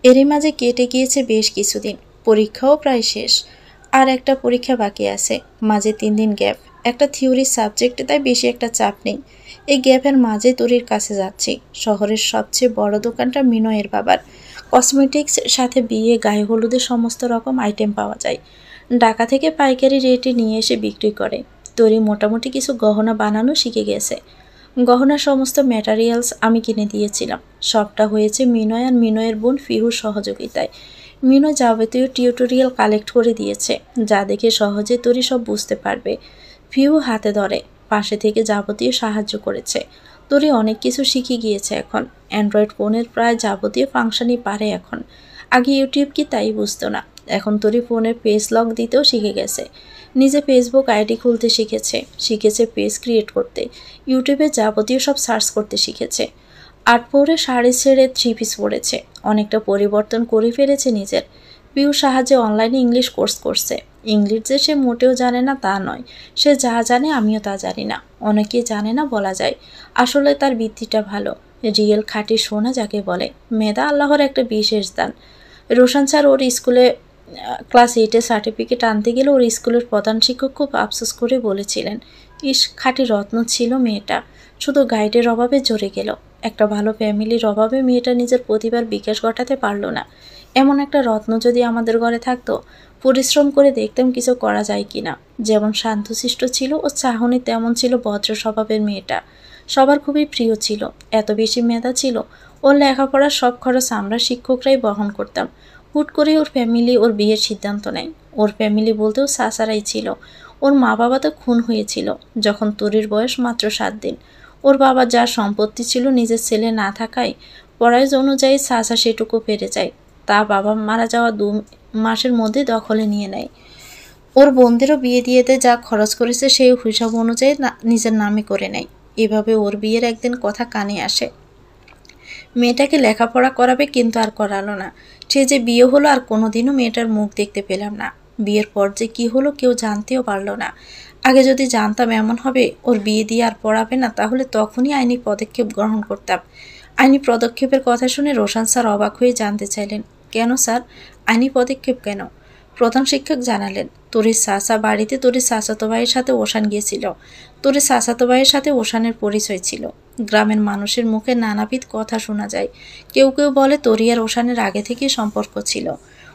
এরই মাঝে কেটে গিয়েছে বেশ কিছুদিন, পরীক্ষাও প্রায় শেষ। আর একটা পরীক্ষা বাকি আছে, মাঝে 3 দিন গ্যাপ। একটা থিওরি সাবজেক্টে তাই বেশি একটা চাপ নেই। এই গ্যাপের মাঝে তরির কাছে যাচ্ছি। শহরের সবচেয়ে বড় দোকানটা মিনয়ের বাবার। কসমেটিক্স সাথে বিয়ে, গায়ে হলুদের সমস্ত রকম আইটেম পাওয়া যায়। ঢাকা থেকে পাইকারি রেটে নিয়ে এসে বিক্রি করে। তরি মোটামুটি কিছু গহনা বানানো শিখে গেছে। গহনার সমস্ত ম্যাটেরিয়ালস আমি কিনে দিয়েছিলাম। সবটা হয়েছে মিনয় আর মিনয়ের বোন ফিহুর সহযোগিতায়। মিনয় যাবতীয় টিউটোরিয়াল কালেক্ট করে দিয়েছে, যা দেখে সহজে তরি সব বুঝতে পারবে। ফিহু হাতে ধরে পাশে থেকে যাবতীয় সাহায্য করেছে। তরি অনেক কিছু শিখে গিয়েছে এখন। অ্যান্ড্রয়েড ফোনের প্রায় যাবতীয় ফাংশনই পারে এখন। আগে ইউটিউব কি তাই বুঝতো না। এখন তরি ফোনের পেজ লক দিতেও শিখে গেছে। নিজে ফেসবুক আইডি খুলতে শিখেছে পেজ ক্রিয়েট করতে। ইউটিউবে যাবতীয় সব সার্চ করতে শিখেছে। আট পরে শাড়ি ছেড়ে 3 পিস পরেছে। অনেকটা পরিবর্তন করে ফেলেছে নিজের। পিউর সাহায্যে অনলাইনে ইংলিশ কোর্স করছে। ইংলিশ যে সে মোটেও জানে না তা নয়, সে যা জানে আমিও তা জানি না। অনেকেই জানে না বলা যায়। আসলে তার বৃত্তিটা ভালো, রিয়েল খাঁটি সোনা যাকে বলে। মেধা আল্লাহর একটা বিশেষ দান। রোশন স্যার ওর স্কুলে ক্লাস 8-এ সার্টিফিকেট আনতে গেলে ওর স্কুলের প্রধান শিক্ষক খুব আফসোস করে বলেছিলেন, ইস খাঁটি রত্ন ছিল মেয়েটা, শুধু গাইডের অভাবে ঝরে গেল। একটা ভালো ফ্যামিলির অভাবে মেয়েটা নিজের প্রতিভার বিকাশ ঘটাতে পারল না। এমন একটা রত্ন যদি আমাদের ঘরে থাকতো, পরিশ্রম করে দেখতাম কিছু করা যায় কিনা। যেমন শান্তশিষ্ট ছিল ও চাহনি, তেমন ছিল ভদ্র স্বভাবের মেয়েটা। সবার খুবই প্রিয় ছিল, এত বেশি মেধা ছিল। ওর লেখাপড়ার সব খরচ আমরা শিক্ষকরাই বহন করতাম। হুট করে ওর ফ্যামিলি ওর বিয়ের সিদ্ধান্ত নেয়। ওর ফ্যামিলি বলতেও সাসারাই ছিল। ওর মা বাবা তো খুন হয়েছিল যখন তরির বয়স মাত্র 7 দিন। ওর বাবা যার সম্পত্তি ছিল নিজের ছেলে না থাকায় পরায়জ অনুযায়ী সাসা সেটুকু পেরে যায়। তা বাবা মারা যাওয়া 2 মাসের মধ্যে দখলে নিয়ে নেয়। ওর বোনদেরও বিয়ে দিয়ে দেয়, যা খরচ করেছে সেই হিসাব অনুযায়ী নিজের নামে করে নেয়। এভাবে ওর বিয়ের একদিন কথা কানে আসে, মেয়েটাকে লেখাপড়া করাবে, কিন্তু আর করালো না। সে যে বিয়ে হলো আর কোনোদিনও মেয়েটার মুখ দেখতে পেলাম না। বিয়ের পর যে কি হলো কেউ জানতেও পারলো না। আগে যদি জানতাম এমন হবে, ওর বিয়ে দিয়ে আর পড়াবে না, তাহলে তখনই আইনি পদক্ষেপ গ্রহণ করতাম। আইনি পদক্ষেপের কথা শুনে রোশন স্যার অবাক হয়ে জানতে চাইলেন, কেন স্যার, আইনি পদক্ষেপ কেন? প্রধান শিক্ষক জানালেন, তরির চাচা বাড়িতে তরির চাচাতো ভাইয়ের সাথে ওশান গিয়েছিল। তরির চাচাতো ভাইয়ের সাথে ওশানের পরিচয় ছিল। গ্রামের মানুষের মুখে নানাবিধ কথা শোনা যায়। কেউ কেউ বলে তরি আর ওশানের আগে থেকেই সম্পর্ক ছিল।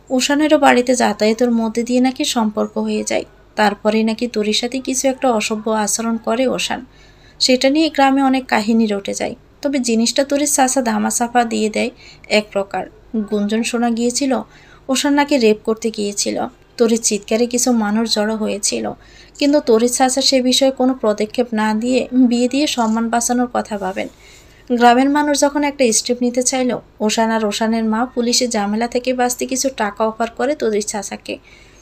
ওশানেরও বাড়িতে যাতায়াতের মধ্যে দিয়ে নাকি সম্পর্ক হয়ে যায়। তারপরে নাকি তরির সাথে কিছু একটা অসভ্য আচরণ করে ওশান। সেটা নিয়ে গ্রামে অনেক কাহিনী রটে যায়। তবে জিনিসটা তরির চাচা ধামাচাপা দিয়ে দেয় এক প্রকার। গুঞ্জন শোনা গিয়েছিল ওশান নাকি রেপ করতে গিয়েছিল। তরির চিৎকারে কিছু মানুষ জড়ো হয়েছিল, কিন্তু তরির চাচা সে বিষয়ে কোনো পদক্ষেপ না দিয়ে বিয়ে দিয়ে সম্মান বাঁচানোর কথা ভাবেন। গ্রামের মানুষ যখন একটা স্টেপ নিতে চাইল, ওশান আর ওশানের মা পুলিশের ঝামেলা থেকে বাঁচতে কিছু টাকা অফার করে তরির চাচাকে।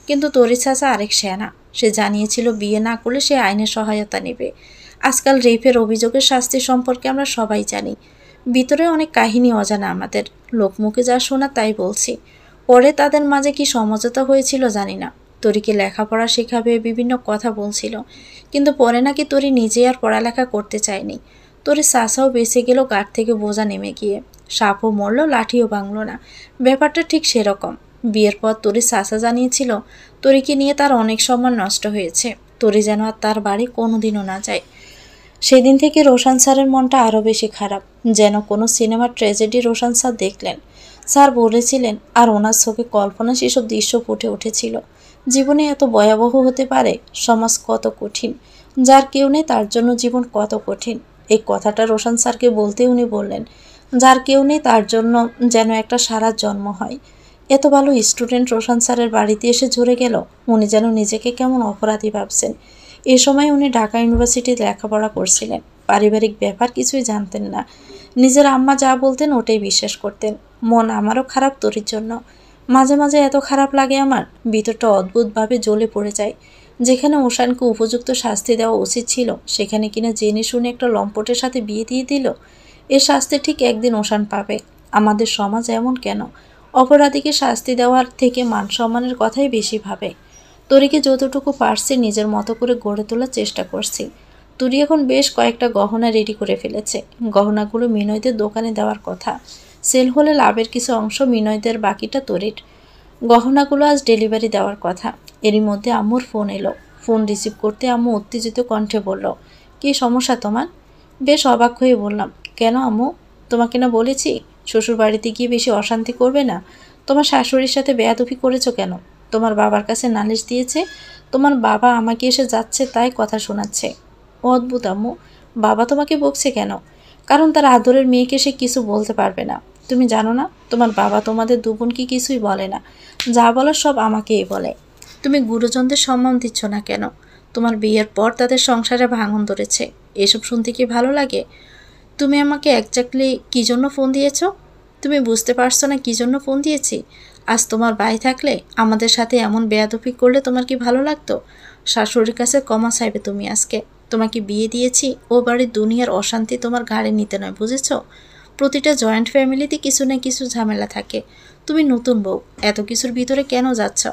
কিন্তু তরির চাচা আরেক সেনা, সে জানিয়েছিল বিয়ে না করলে সে আইনের সহায়তা নেবে। আজকাল রেপের অভিযোগের শাস্তি সম্পর্কে আমরা সবাই জানি। ভিতরে অনেক কাহিনী অজানা আমাদের, লোকমুখে যা শোনা তাই বলছি। পরে তাদের মাঝে কি সমঝোতা হয়েছিল জানি না। তরিকে লেখাপড়া শেখাবে, বিভিন্ন কথা বলছিল, কিন্তু পরে নাকি তরি নিজে আর পড়ালেখা করতে চায়নি। তরির চাচাও বেঁচে গেল গাঢ় থেকে বোঝা নেমে গিয়ে। সাপও মরল, লাঠিও ভাঙল না। ব্যাপারটা ঠিক সেরকম। বিয়ের পর তরির চাচা জানিয়েছিল তরিকে নিয়ে তার অনেক সম্মান নষ্ট হয়েছে। তরি যেন আর তার বাড়ি কোনোদিনও না যায়। সেদিন থেকে রোশন স্যারের মনটা আরও বেশি খারাপ, যেন কোনো সিনেমার ট্র্যাজেডি রোশন স্যার দেখলেন। স্যার বলেছিলেন, আর ওনার চোখে কল্পনা সেসব দৃশ্য ফুটে উঠেছিল। জীবনে এত ভয়াবহ হতে পারে, সমাজ কত কঠিন, যার কেউ নেই তার জন্য জীবন কত কঠিন। এই কথাটা রোশন স্যারকে বলতে উনি বললেন, যার কেউ নেই তার জন্য যেন একটা সারা জন্ম হয়। এত ভালো স্টুডেন্ট রোশন স্যারের বাড়িতে এসে ঝরে গেল। উনি যেন নিজেকে কেমন অপরাধী ভাবছেন। এ সময় উনি ঢাকা ইউনিভার্সিটিতে লেখাপড়া করছিলেন। পারিবারিক ব্যাপার কিছুই জানতেন না। নিজের আম্মা যা বলতেন ওটাই বিশ্বাস করতেন। মন আমারও খারাপ তরির জন্য। মাঝে মাঝে এত খারাপ লাগে আমার, ভিতরটা অদ্ভুতভাবে জ্বলে পড়ে যায়। যেখানে ওশানকে উপযুক্ত শাস্তি দেওয়া উচিত ছিল, সেখানে কিনা জেনে শুনে একটা লম্পটের সাথে বিয়ে দিয়ে দিল। এর শাস্তি ঠিক একদিন ওশান পাবে। আমাদের সমাজ এমন কেন? অপরাধীকে শাস্তি দেওয়ার থেকে মান সম্মানের কথাই বেশি ভাবে। তরিকে যতটুকু পারছি নিজের মতো করে গড়ে তোলার চেষ্টা করছি। তরি এখন বেশ কয়েকটা গহনা রেডি করে ফেলেছে। গহনাগুলো মিনয়দের দোকানে দেওয়ার কথা। সেল হলে লাভের কিছু অংশ মিনয়দের, বাকিটা তরির। গহনাগুলো আজ ডেলিভারি দেওয়ার কথা। এরই মধ্যে আম্মুর ফোন এলো। ফোন রিসিভ করতে আম্মু উত্তেজিত কণ্ঠে বলল, কী সমস্যা তোমার? বেশ অবাক হয়ে বললাম, কেন আম্মু? তোমাকে না বলেছি শ্বশুর বাড়িতে গিয়ে বেশি অশান্তি করবে না? তোমার শাশুড়ির সাথে বেয়াদবি করেছো কেন? তোমার বাবার কাছে নালিশ দিয়েছে। তোমার বাবা আমাকে এসে যাচ্ছে তাই কথা শোনাচ্ছে। অদ্ভুত আম্মু, বাবা তোমাকে বকছে কেন? কারণ তার আদরের মেয়েকে সে কিছু বলতে পারবে না। তুমি জানো না তোমার বাবা তোমাদের দু বোনকে কিছুই বলে না, যা বলার সব আমাকেই বলে। তুমি গুরুজনদের সম্মান দিচ্ছ না কেন? তোমার বিয়ের পর তাদের সংসারে ভাঙন ধরেছে, এসব শুনতে কি ভালো লাগে? তুমি আমাকে একজাক্টলি কী জন্য ফোন দিয়েছ? তুমি বুঝতে পারছো না কী জন্য ফোন দিয়েছি? আজ তোমার ভাই থাকলে আমাদের সাথে এমন বেয়াদবি করলে তোমার কি ভালো লাগতো? শাশুড়ির কাছে ক্ষমা চাইবে তুমি আজকে। তোমাকে বিয়ে দিয়েছি ও বাড়ির দুনিয়ার অশান্তি তোমার ঘাড়ে নিতে নয়, বুঝেছ? প্রতিটা জয়েন্ট ফ্যামিলিতে কিছু না কিছু ঝামেলা থাকে। তুমি নতুন বউ, এত কিছুর ভিতরে কেন যাচ্ছ?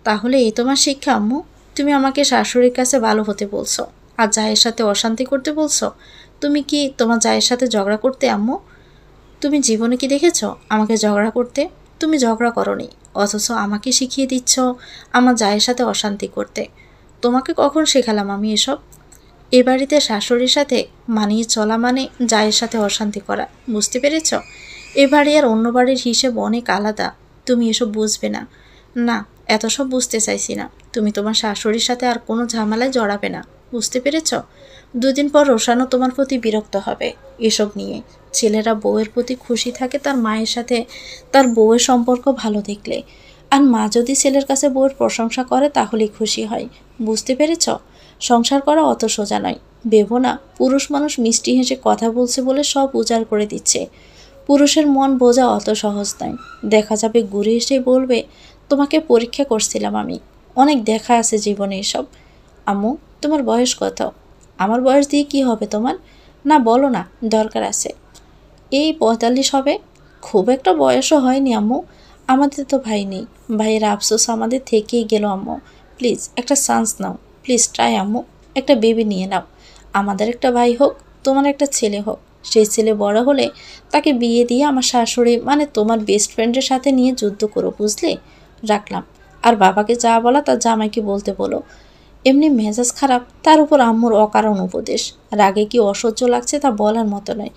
তাহলে এই তোমার শিক্ষা আম্মু? তুমি আমাকে শাশুড়ির কাছে ভালো হতে বলছো আর জায়ের সাথে অশান্তি করতে বলছো? তুমি কি তোমার জায়ের সাথে ঝগড়া করতে আম্মু? তুমি জীবনে কি দেখেছ আমাকে ঝগড়া করতে? তুমি ঝগড়া করনি, অথচ আমাকে শিখিয়ে দিচ্ছ আমার জায়ের সাথে অশান্তি করতে। তোমাকে কখন শেখালাম আমি এসব? এ বাড়িতে শাশুড়ির সাথে মানিয়ে চলা মানে জায়ের সাথে অশান্তি করা, বুঝতে পেরেছ? এ বাড়ি আর অন্য বাড়ির হিসেব অনেক আলাদা। তুমি এসব বুঝবে না। না, এত সব বুঝতে চাইছি না। তুমি তোমার শাশুড়ির সাথে আর কোনো ঝামেলায় জড়াবে না, বুঝতে পেরেছ? দুদিন পর রোশানও তোমার প্রতি বিরক্ত হবে এসব নিয়ে। ছেলেরা বউয়ের প্রতি খুশি থাকে তার মায়ের সাথে তার বউয়ের সম্পর্ক ভালো দেখলে, আর মা যদি ছেলের কাছে বউয়ের প্রশংসা করে তাহলেই খুশি হয়, বুঝতে পেরেছ? সংসার করা অত সোজা নয়। ভেবো না পুরুষ মানুষ মিষ্টি হেসে কথা বলছে বলে সব উজাড় করে দিচ্ছে। পুরুষের মন বোঝা অত সহজ নয়। দেখা যাবে ঘুরে এসে বলবে, তোমাকে পরীক্ষা করছিলাম আমি। অনেক দেখা আছে জীবনে এসব। আম্মু, তোমার বয়স কত? আমার বয়স দিয়ে কি হবে তোমার? না বলো না, দরকার আছে। এই 45 হবে। খুব একটা বয়সও হয়নি আম্মু। আমাদের তো ভাই নেই। ভাইয়ের আফসোস আমাদের থেকেই গেল আম্মু। প্লিজ একটা চান্স নাও, প্লিজ ট্রাই আম্মু। একটা বেবি নিয়ে নাও। আমাদের একটা ভাই হোক, তোমার একটা ছেলে হোক। সেই ছেলে বড় হলে তাকে বিয়ে দিয়ে আমার শাশুড়ি মানে তোমার বেস্ট ফ্রেন্ডের সাথে নিয়ে যুদ্ধ করো, বুঝলে? রাখলাম। আর বাবাকে যা বলা তার জামাইকে বলতে বলো। এমনি মেজাজ খারাপ, তার উপর আম্মুর অকারণ উপদেশ। রাগে কি অসহ্য লাগছে তা বলার মতো নয়।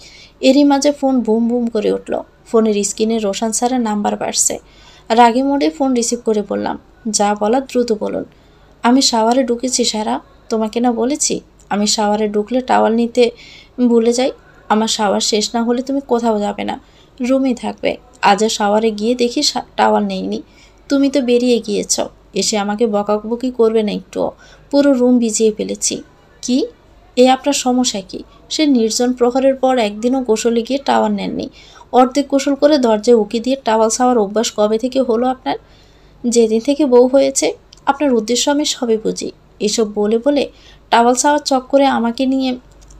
এরই মাঝে ফোন বুম বুম করে উঠল। ফোনের স্ক্রিনে রোশান স্যারের নাম্বার বাড়ছে। রাগে মোডে ফোন রিসিভ করে বললাম, যা বলার দ্রুত বলুন। আমি শাওয়ারে ঢুকেছি সারা। তোমাকে না বলেছি আমি শাওয়ারে ঢুকলে টাওয়াল নিতে ভুলে যাই? আমার শাওয়ার শেষ না হলে তুমি কোথাও যাবে না, রুমে থাকবে। আজ শাওয়ারে গিয়ে দেখি টাওয়াল নেইনি। তুমি তো বেরিয়ে গিয়েছ। এসে আমাকে বকাবকি করবে না একটুও। পুরো রুম ভিজিয়ে ফেলেছি। কি? এ আপনার সমস্যা কি? সে নির্জন প্রহরের পর একদিনও গোসলে গিয়ে টাওয়াল নেননি। অর্ধেক গোসল করে দরজায় উকি দিয়ে টাওয়াল ছাওয়ার অভ্যাস কবে থেকে হলো আপনার? যেদিন থেকে বউ হয়েছে। আপনার উদ্দেশ্য আমি সবই বুঝি। এসব বলে বলে টাওয়াল ছাওয়ার চক্করে আমাকে নিয়ে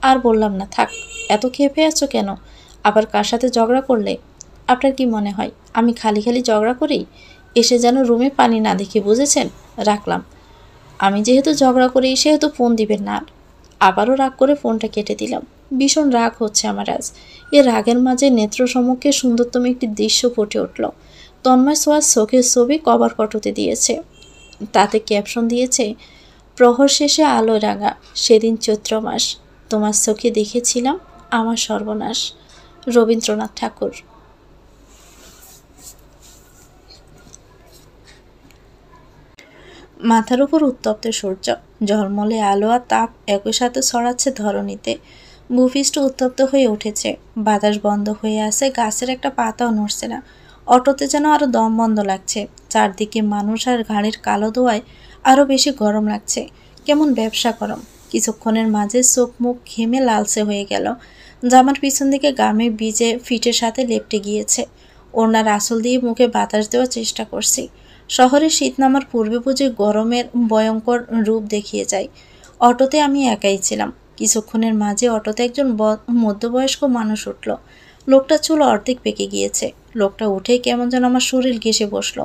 আর বললাম না, থাক। এত ক্ষেপে আছো কেন? আবার কার সাথে ঝগড়া করলে? আপনার কি মনে হয় আমি খালি খালি ঝগড়া করি? এসে যেন রুমে পানি না দেখে, বুঝেছেন? রাখলাম। আমি যেহেতু ঝগড়া করি সেহেতু ফোন দিবেন না। আবারও রাগ করে ফোনটা কেটে দিলাম। ভীষণ রাগ হচ্ছে আমার আজ। এ রাগের মাঝে নেত্র সম্মুখে সুন্দরতম একটি দৃশ্য ফুটে উঠল। তন্ময় সোয়ার চোখের ছবি কভার ফটোতে দিয়েছে। তাতে ক্যাপশন দিয়েছে, প্রহর শেষে আলো রাঙা, সেদিন চৈত্র মাস, তোমার চোখে দেখেছিলাম আমার সর্বনাশ। রবীন্দ্রনাথ ঠাকুর। মাথার উপর উত্তপ্ত সূর্য, ঝলমলে আলো আর তাপ একই সাথে ছড়াচ্ছে ধরণীতে। ভূপৃষ্ঠ উত্তপ্ত হয়ে উঠেছে। বাতাস বন্ধ হয়ে আছে, গাছের একটা পাতাও নড়ছে না। অটোতে যেন আরো দম বন্ধ লাগছে। চারদিকে মানুষ আর ঘাড়ের কালো ধোঁয়ায় আরো বেশি গরম লাগছে। কেমন ব্যবসা গরম। কিছুক্ষণের মাঝে চোখ মুখ ঘেমে লালচে হয়ে গেল। জামার পিছন দিকে গামে ভিজে ফিটের সাথে লেপটে গিয়েছে। ওড়নার আঁচল দিয়ে মুখে বাতাস দেওয়ার চেষ্টা করছি। শহরে শীত নামার পূর্বে বুঝে গরমের ভয়ঙ্কর রূপ দেখিয়ে যায়। অটোতে আমি একাই ছিলাম। কিছুক্ষণের মাঝে অটোতে একজন মধ্যবয়স্ক মানুষ উঠল। লোকটা চুল অর্ধেক পেকে গিয়েছে। লোকটা উঠেই কেমন যেন আমার শরীর ঘেঁষে বসলো।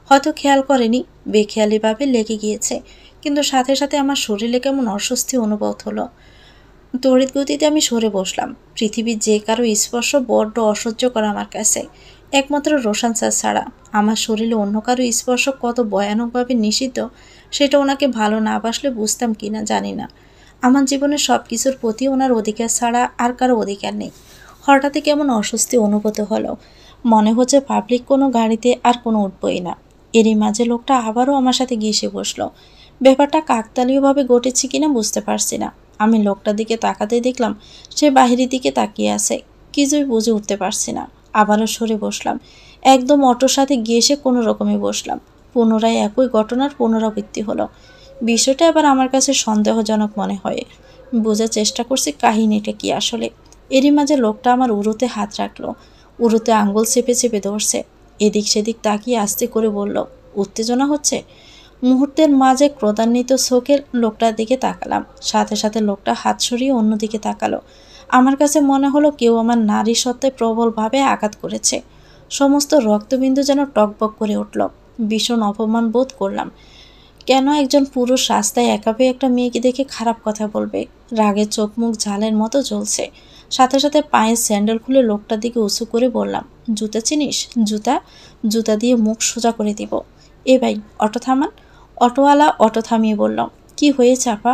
হয়তো খেয়াল করেনি, বেখেয়ালিভাবে লেগে গিয়েছে। কিন্তু সাথে সাথে আমার শরীরে কেমন অস্বস্তি অনুভব হলো। তড়িৎ গতিতে আমি সরে বসলাম। পৃথিবীর যে কারো স্পর্শ বড্ড অসহ্য করা আমার কাছে, একমাত্র রোশান স্যার ছাড়া। আমার শরীরে অন্য কারো স্পর্শ কত ভয়ানকভাবে নিষিদ্ধ সেটা ওনাকে ভালো না বাসলে বুঝতাম কিনা জানি না। আমার জীবনের সব কিছুর প্রতি ওনার অধিকার ছাড়া আর কারো অধিকার নেই। হঠাৎই কেমন অস্বস্তি অনুভূত হলো, মনে হচ্ছে পাবলিক কোনো গাড়িতে আর কোনো উঠবই না। এরই মাঝে লোকটা আবারও আমার সাথে ঘেঁষে বসলো। ব্যাপারটা কাকতালীয়ভাবে ঘটেছে কিনা বুঝতে পারছি না। আমি লোকটার দিকে তাকাতেই দেখলাম সে বাহিরের দিকে তাকিয়ে আছে। কিছুই বুঝে উঠতে পারছি না। আবারও সরে বসলাম। একদম অটোর সাথে ঘেঁষে কোনো রকমে বসলাম। পুনরায় একই ঘটনার পুনরাবৃত্তি হলো। বিষয়টা আবার আমার কাছে সন্দেহজনক মনে হয়। বোঝার চেষ্টা করছি কাহিনীটা কি আসলে। এরই মাঝে লোকটা আমার উরুতে হাত রাখলো। উরুতে আঙ্গুল চেপে চেপে ধরছে। এদিক সেদিক তাকিয়ে আস্তে করে বলল, উত্তেজনা হচ্ছে? মুহূর্তের মাঝে ক্রোধান্বিত চোখের লোকটার দিকে তাকালাম। সাথে সাথে লোকটা হাত সরিয়ে অন্যদিকে তাকালো। আমার কাছে মনে হলো কেউ আমার নারী সত্ত্বে প্রবলভাবে আঘাত করেছে। সমস্ত রক্তবিন্দু যেন টকবক করে উঠল। ভীষণ অপমান বোধ করলাম। কেন একজন পুরুষ রাস্তায় একা পেয়ে একটা মেয়েকে দেখে খারাপ কথা বলবে? রাগে চোখ মুখ ঝালের মতো জ্বলছে। সাথে সাথে পায়ের স্যান্ডেল খুলে লোকটার দিকে উঁচু করে বললাম, জুতা চিনিস? জুতা? জুতা দিয়ে মুখ সোজা করে দিব। এ ভাই, অটো থামান। অটোওয়ালা অটো থামিয়ে বলল, কি হয়েছে আপা?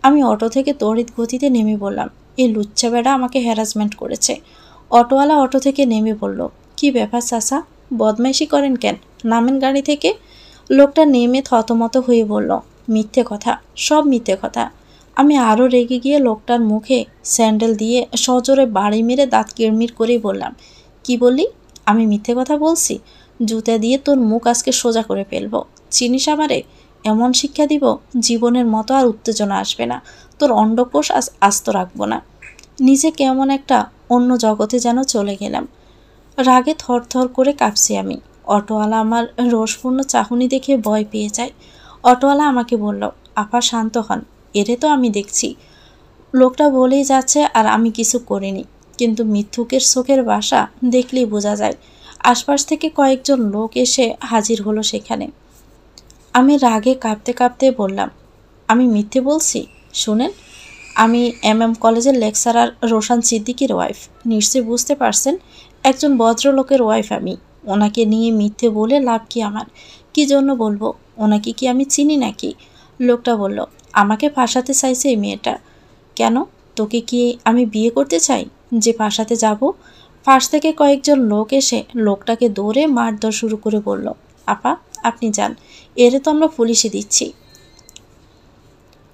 আমি অটো থেকে তড়িৎ গতিতে নেমে বললাম, এই লুচ্চা বেড়া আমাকে হ্যারাসমেন্ট করেছে। অটোওয়ালা অটো থেকে নেমে বলল, কি ব্যাপার চাচা, বদমাইশি করেন কেন? নামেন গাড়ি থেকে। লোকটা নেমে থতমত হয়ে বলল, মিথ্যে কথা, সব মিথ্যে কথা। আমি আরও রেগে গিয়ে লোকটার মুখে স্যান্ডেল দিয়ে সজোরে বাড়ি মেরে দাঁত কিড়মির করেই বললাম, কি বললি? আমি মিথ্যে কথা বলছি? জুতা দিয়ে তোর মুখ আজকে সোজা করে ফেলবো। চিনিস আমারে? এমন শিক্ষা দিব জীবনের মতো আর উত্তেজনা আসবে না। তোর অন্ডকোষ আস্ত রাখবো না। নিজে কেমন একটা অন্য জগতে যেন চলে গেলাম। রাগে থরথর করে কাঁপছি আমি। অটোওয়ালা আমার রোষপূর্ণ চাহনি দেখে ভয় পেয়ে যায়। অটোওয়ালা আমাকে বলল, আপা শান্ত হন, এরে তো আমি দেখছি। লোকটা বলেই যাচ্ছে আর আমি কিছু করিনি। কিন্তু মিথ্যুকের চোখের ভাষা দেখলেই বোঝা যায়। আশপাশ থেকে কয়েকজন লোক এসে হাজির হলো সেখানে। আমি রাগে কাঁপতে কাঁপতে বললাম, আমি মিথ্যে বলছি? শুনেন, আমি কলেজের লেকচারার রোশান সিদ্দিকীর ওয়াইফ। নিশ্চয়ই বুঝতে পারছেন, একজন ভদ্রলোকের ওয়াইফ আমি। ওনাকে নিয়ে মিথ্যে বলে লাভ কি আমার? কি জন্য বলবো? ওনাকে কি আমি চিনি নাকি? লোকটা বলল, আমাকে ফাঁসাতে চাইছে এই মেয়েটা। কেন? তোকে কি আমি বিয়ে করতে চাই যে ফাঁসাতে যাব? পাশ থেকে কয়েকজন লোক এসে লোকটাকে দৌড়ে মারধর শুরু করে বলল, আপা আপনি যান, এরে তো আমরা পুলিশে দিচ্ছি।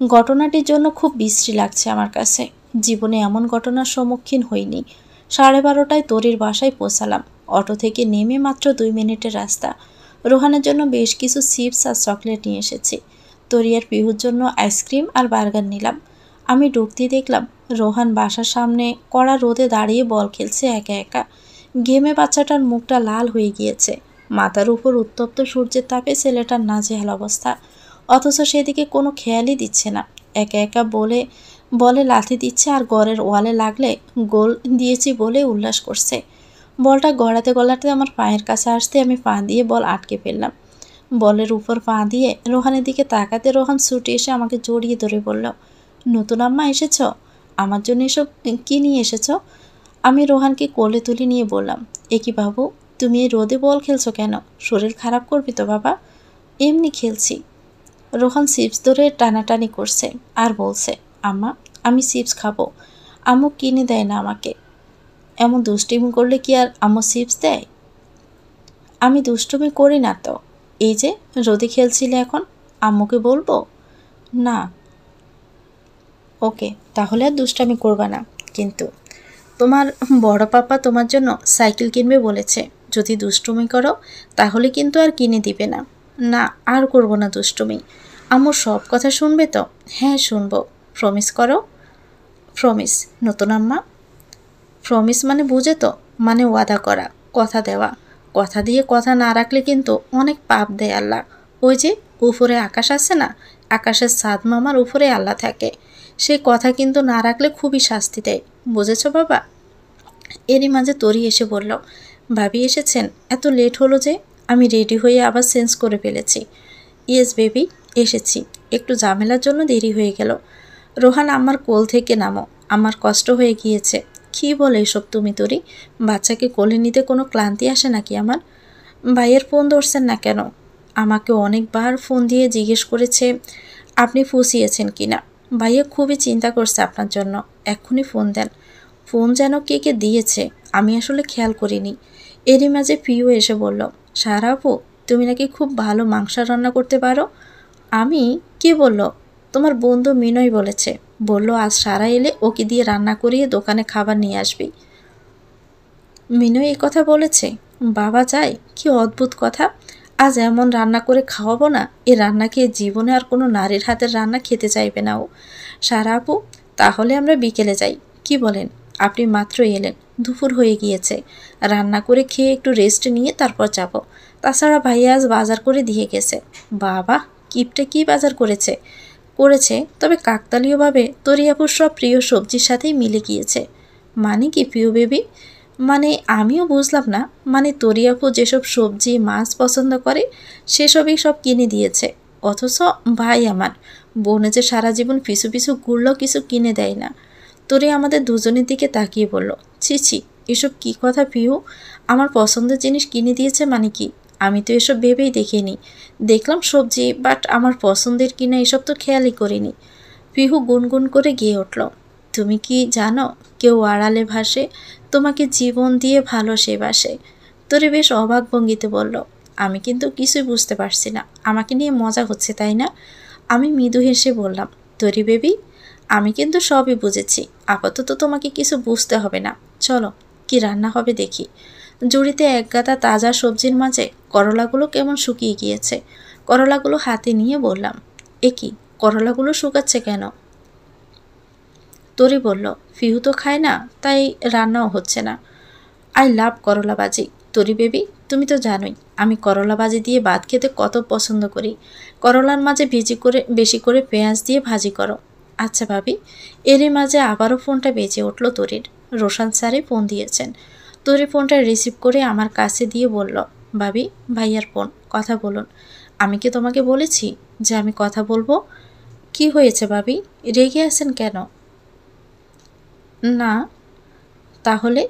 ঘটনাটির জন্য খুব বিশ্রী লাগছে আমার কাছে। জীবনে এমন ঘটনার সম্মুখীন হইনি। 12:30টায় তরির বাসায় পৌঁছালাম। অটো থেকে নেমে মাত্র 2 মিনিটের রাস্তা। রোহানের জন্য বেশ কিছু চিপস আর চকলেট নিয়ে এসেছি। তরি আর পিহুর জন্য আইসক্রিম আর বার্গার নিলাম। আমি ঢুকতেই দেখলাম রোহান বাসার সামনে কড়া রোদে দাঁড়িয়ে বল খেলছে একা একা। ঘেমে বাচ্চাটার মুখটা লাল হয়ে গিয়েছে। মাথার উপর উত্তপ্ত সূর্যের তাপে ছেলেটার নাজেহাল অবস্থা। অথচ সেদিকে কোনো খেয়ালই দিচ্ছে না। একা একা বলে লাথি দিচ্ছে আর ঘরের ওয়ালে লাগলে গোল দিয়েছি বলে উল্লাস করছে। বলটা গড়াতে আমার পায়ের কাছে আসতে আমি পা দিয়ে বল আটকে ফেললাম। বলের উপর পা দিয়ে রোহানের দিকে তাকাতে রোহান ছুটে এসে আমাকে জড়িয়ে ধরে বলল, নতুন আম্মা এসেছ? আমার জন্য এসব কী নিয়ে এসেছ? আমি রোহানকে কোলে তুলে নিয়ে বললাম, এ কি বাবু, তুমি এই রোদে বল খেলছো কেন? শরীর খারাপ করবি তো বাবা। এমনি খেলছি। রোহান চিপস ধরে টানাটানি করছে আর বলছে, আম্মা আমি চিপস খাবো। আম্মু কিনে দেয় না আমাকে। এমন দুষ্টুমি করলে কি আর আম্মু চিপস দেয়? আমি দুষ্টুমি করি না তো। এই যে রোদে খেলছিলে এখন, আম্মুকে বলবো? না। ওকে, তাহলে আর দুষ্টামি করবা না। কিন্তু তোমার বড় পাপা তোমার জন্য সাইকেল কিনবে বলেছে। যদি দুষ্টুমি করো তাহলে কিন্তু আর কিনে দিবে না। না, আর করবো না দুষ্টুমি। আম্মুর সব কথা শুনবে তো? হ্যাঁ শুনবো। প্রমিস করো। প্রমিস। নতুন আম্মা? প্রমিস মানে বুঝে তো? মানে ওয়াদা করা, কথা দেওয়া। কথা দিয়ে কথা না রাখলে কিন্তু অনেক পাপ দেয় আল্লাহ। ওই যে উপরে আকাশ আছে না, আকাশের ছাদ মামার উপরে আল্লাহ থাকে। সেই কথা কিন্তু না রাখলে খুবই শাস্তি দেয়। বুঝেছো বাবা? এরই মাঝে তরি এসে বলল, ভাবি এসেছেন? এত লেট হলো যে? আমি রেডি হয়ে আবার চেঞ্জ করে ফেলেছি। ইয়েস বেবি, এসেছি। একটু ঝামেলার জন্য দেরি হয়ে গেল। রোহান আমার কোল থেকে নামো। আমার কষ্ট হয়ে গিয়েছে। কী বলে এসব তুমি তরি? বাচ্চাকে কোলে নিতে কোনো ক্লান্তি আসে নাকি আমার? ভাইয়ের ফোন ধরছেন না কেন? আমাকে অনেকবার ফোন দিয়ে জিজ্ঞেস করেছে আপনি ফুসিয়েছেন কি না। ভাইয়া খুবই চিন্তা করছে আপনার জন্য। এক্ষুনি ফোন দেন। ফোন যেন কে কে দিয়েছে, আমি আসলে খেয়াল করিনি। এরই মাঝে পিউ এসে বলল, সারা আপু, তুমি নাকি খুব ভালো মাংস রান্না করতে পারো। আমি? কে বলল? তোমার বন্ধু মিনয় বলেছে। বলল আজ সারা এলে ওকে দিয়ে রান্না করিয়ে দোকানে খাবার নিয়ে আসবি। মিনয় এই কথা বলেছে? বাবা যায়, কি অদ্ভুত কথা। আজ এমন রান্না করে খাওয়াবো না, এ রান্না খেয়ে জীবনে আর কোনো নারীর হাতের রান্না খেতে চাইবে না ও। সারা আপু, তাহলে আমরা বিকেলে যাই, কি বলেন? আপনি মাত্র এলেন, দুপুর হয়ে গিয়েছে। রান্না করে খেয়ে একটু রেস্ট নিয়ে তারপর যাব। তাছাড়া ভাইয়া আজ বাজার করে দিয়ে গেছে। বাবা, কিপটে কি বাজার করেছে, তবে কাকতালীয়ভাবে তরিয়াপুর সব প্রিয় সবজির সাথেই মিলে গিয়েছে। মানে কি প্রিয় বেবি? মানে আমিও বুঝলাম না। মানে তরিয়াপু যেসব সবজি মাছ পছন্দ করে সেসবই সব কিনে দিয়েছে। অথচ ভাই আমার বোনে যে সারা জীবন পিছু পিছু ঘুরলেও কিছু কিনে দেয় না। তোরে আমাদের দুজনের দিকে তাকিয়ে বলল, ছি ছি, এসব কি কথা পিহু? আমার পছন্দের জিনিস কিনে দিয়েছে মানে কি? আমি তো এসব ভেবেই দেখিনি। দেখলাম সবজি, বাট আমার পছন্দের কিনা এসব তো খেয়ালই করিনি। পিহু গুনগুন করে গিয়ে উঠল, তুমি কি জানো কেউ আড়ালে ভাসে, তোমাকে জীবন দিয়ে ভালোবাসে। তোরে বেশ অবাক ভঙ্গিতে বলল, আমি কিন্তু কিছুই বুঝতে পারছি না। আমাকে নিয়ে মজা হচ্ছে তাই না? আমি মৃদু হেসে বললাম, তরি বেবি, আমি কিন্তু সবই বুঝেছি। আপাতত তোমাকে কিছু বুঝতে হবে না। চলো, কি রান্না হবে দেখি। জুড়িতে একগাদা তাজা সবজির মাঝে করলাগুলো কেমন শুকিয়ে গিয়েছে। করলাগুলো হাতে নিয়ে বললাম, এ কি, করলাগুলো শুকাচ্ছে কেন? তরি বলল, ফিহু তো খায় না, তাই রান্নাও হচ্ছে না। আই লাভ করলা ভাজি। তরি বেবি, তুমি তো জানোই আমি করলা ভাজি দিয়ে ভাত খেতে কত পছন্দ করি। করলার মাঝে বেশি করে পেঁয়াজ দিয়ে ভাজি করো। আচ্ছা ভাবি। এরই মাঝে আবারও ফোনটা বেজে উঠল তরির। রোশান স্যারে ফোন দিয়েছেন। তরি ফোনটা রিসিভ করে আমার কাছে দিয়ে বলল, ভাবি, ভাইয়ার ফোন, কথা বলুন। আমি কি তোমাকে বলেছি যে আমি কথা বলবো? কি হয়েছে ভাবি, রেগে আছেন কেন? না। তাহলে?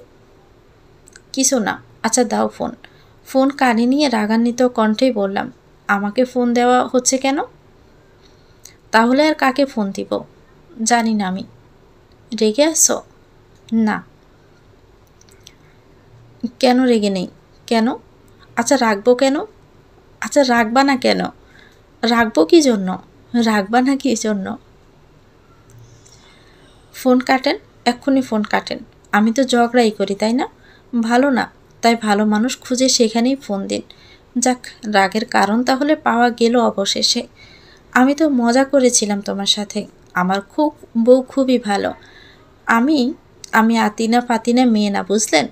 কিছু না। আচ্ছা দাও ফোন। ফোন কানে নিয়ে রাগান্বিত কণ্ঠেই বললাম, আমাকে ফোন দেওয়া হচ্ছে কেন? তাহলে আর কাকে ফোন দিব? জানি না আমি। রেগে আছো? না। কেন রেগে নেই? কেন? আচ্ছা রাখবো কেন? আচ্ছা রাখবা না কেন? রাখবো কি জন্য? রাখবা না কি জন্য? ফোন কাটেন, এক্ষুনি ফোন কাটেন। আমি তো ঝগড়াই করি তাই না? ভালো না, তাই ভালো মানুষ খুঁজে সেখানেই ফোন দিন। যাক, রাগের কারণ তাহলে পাওয়া গেল অবশেষে। আমি তো মজা করেছিলাম তোমার সাথে। আমার বউ খুবই ভালো। আমি আমি আতিনা ফাতিনা মেয়ে না, বুঝলেন?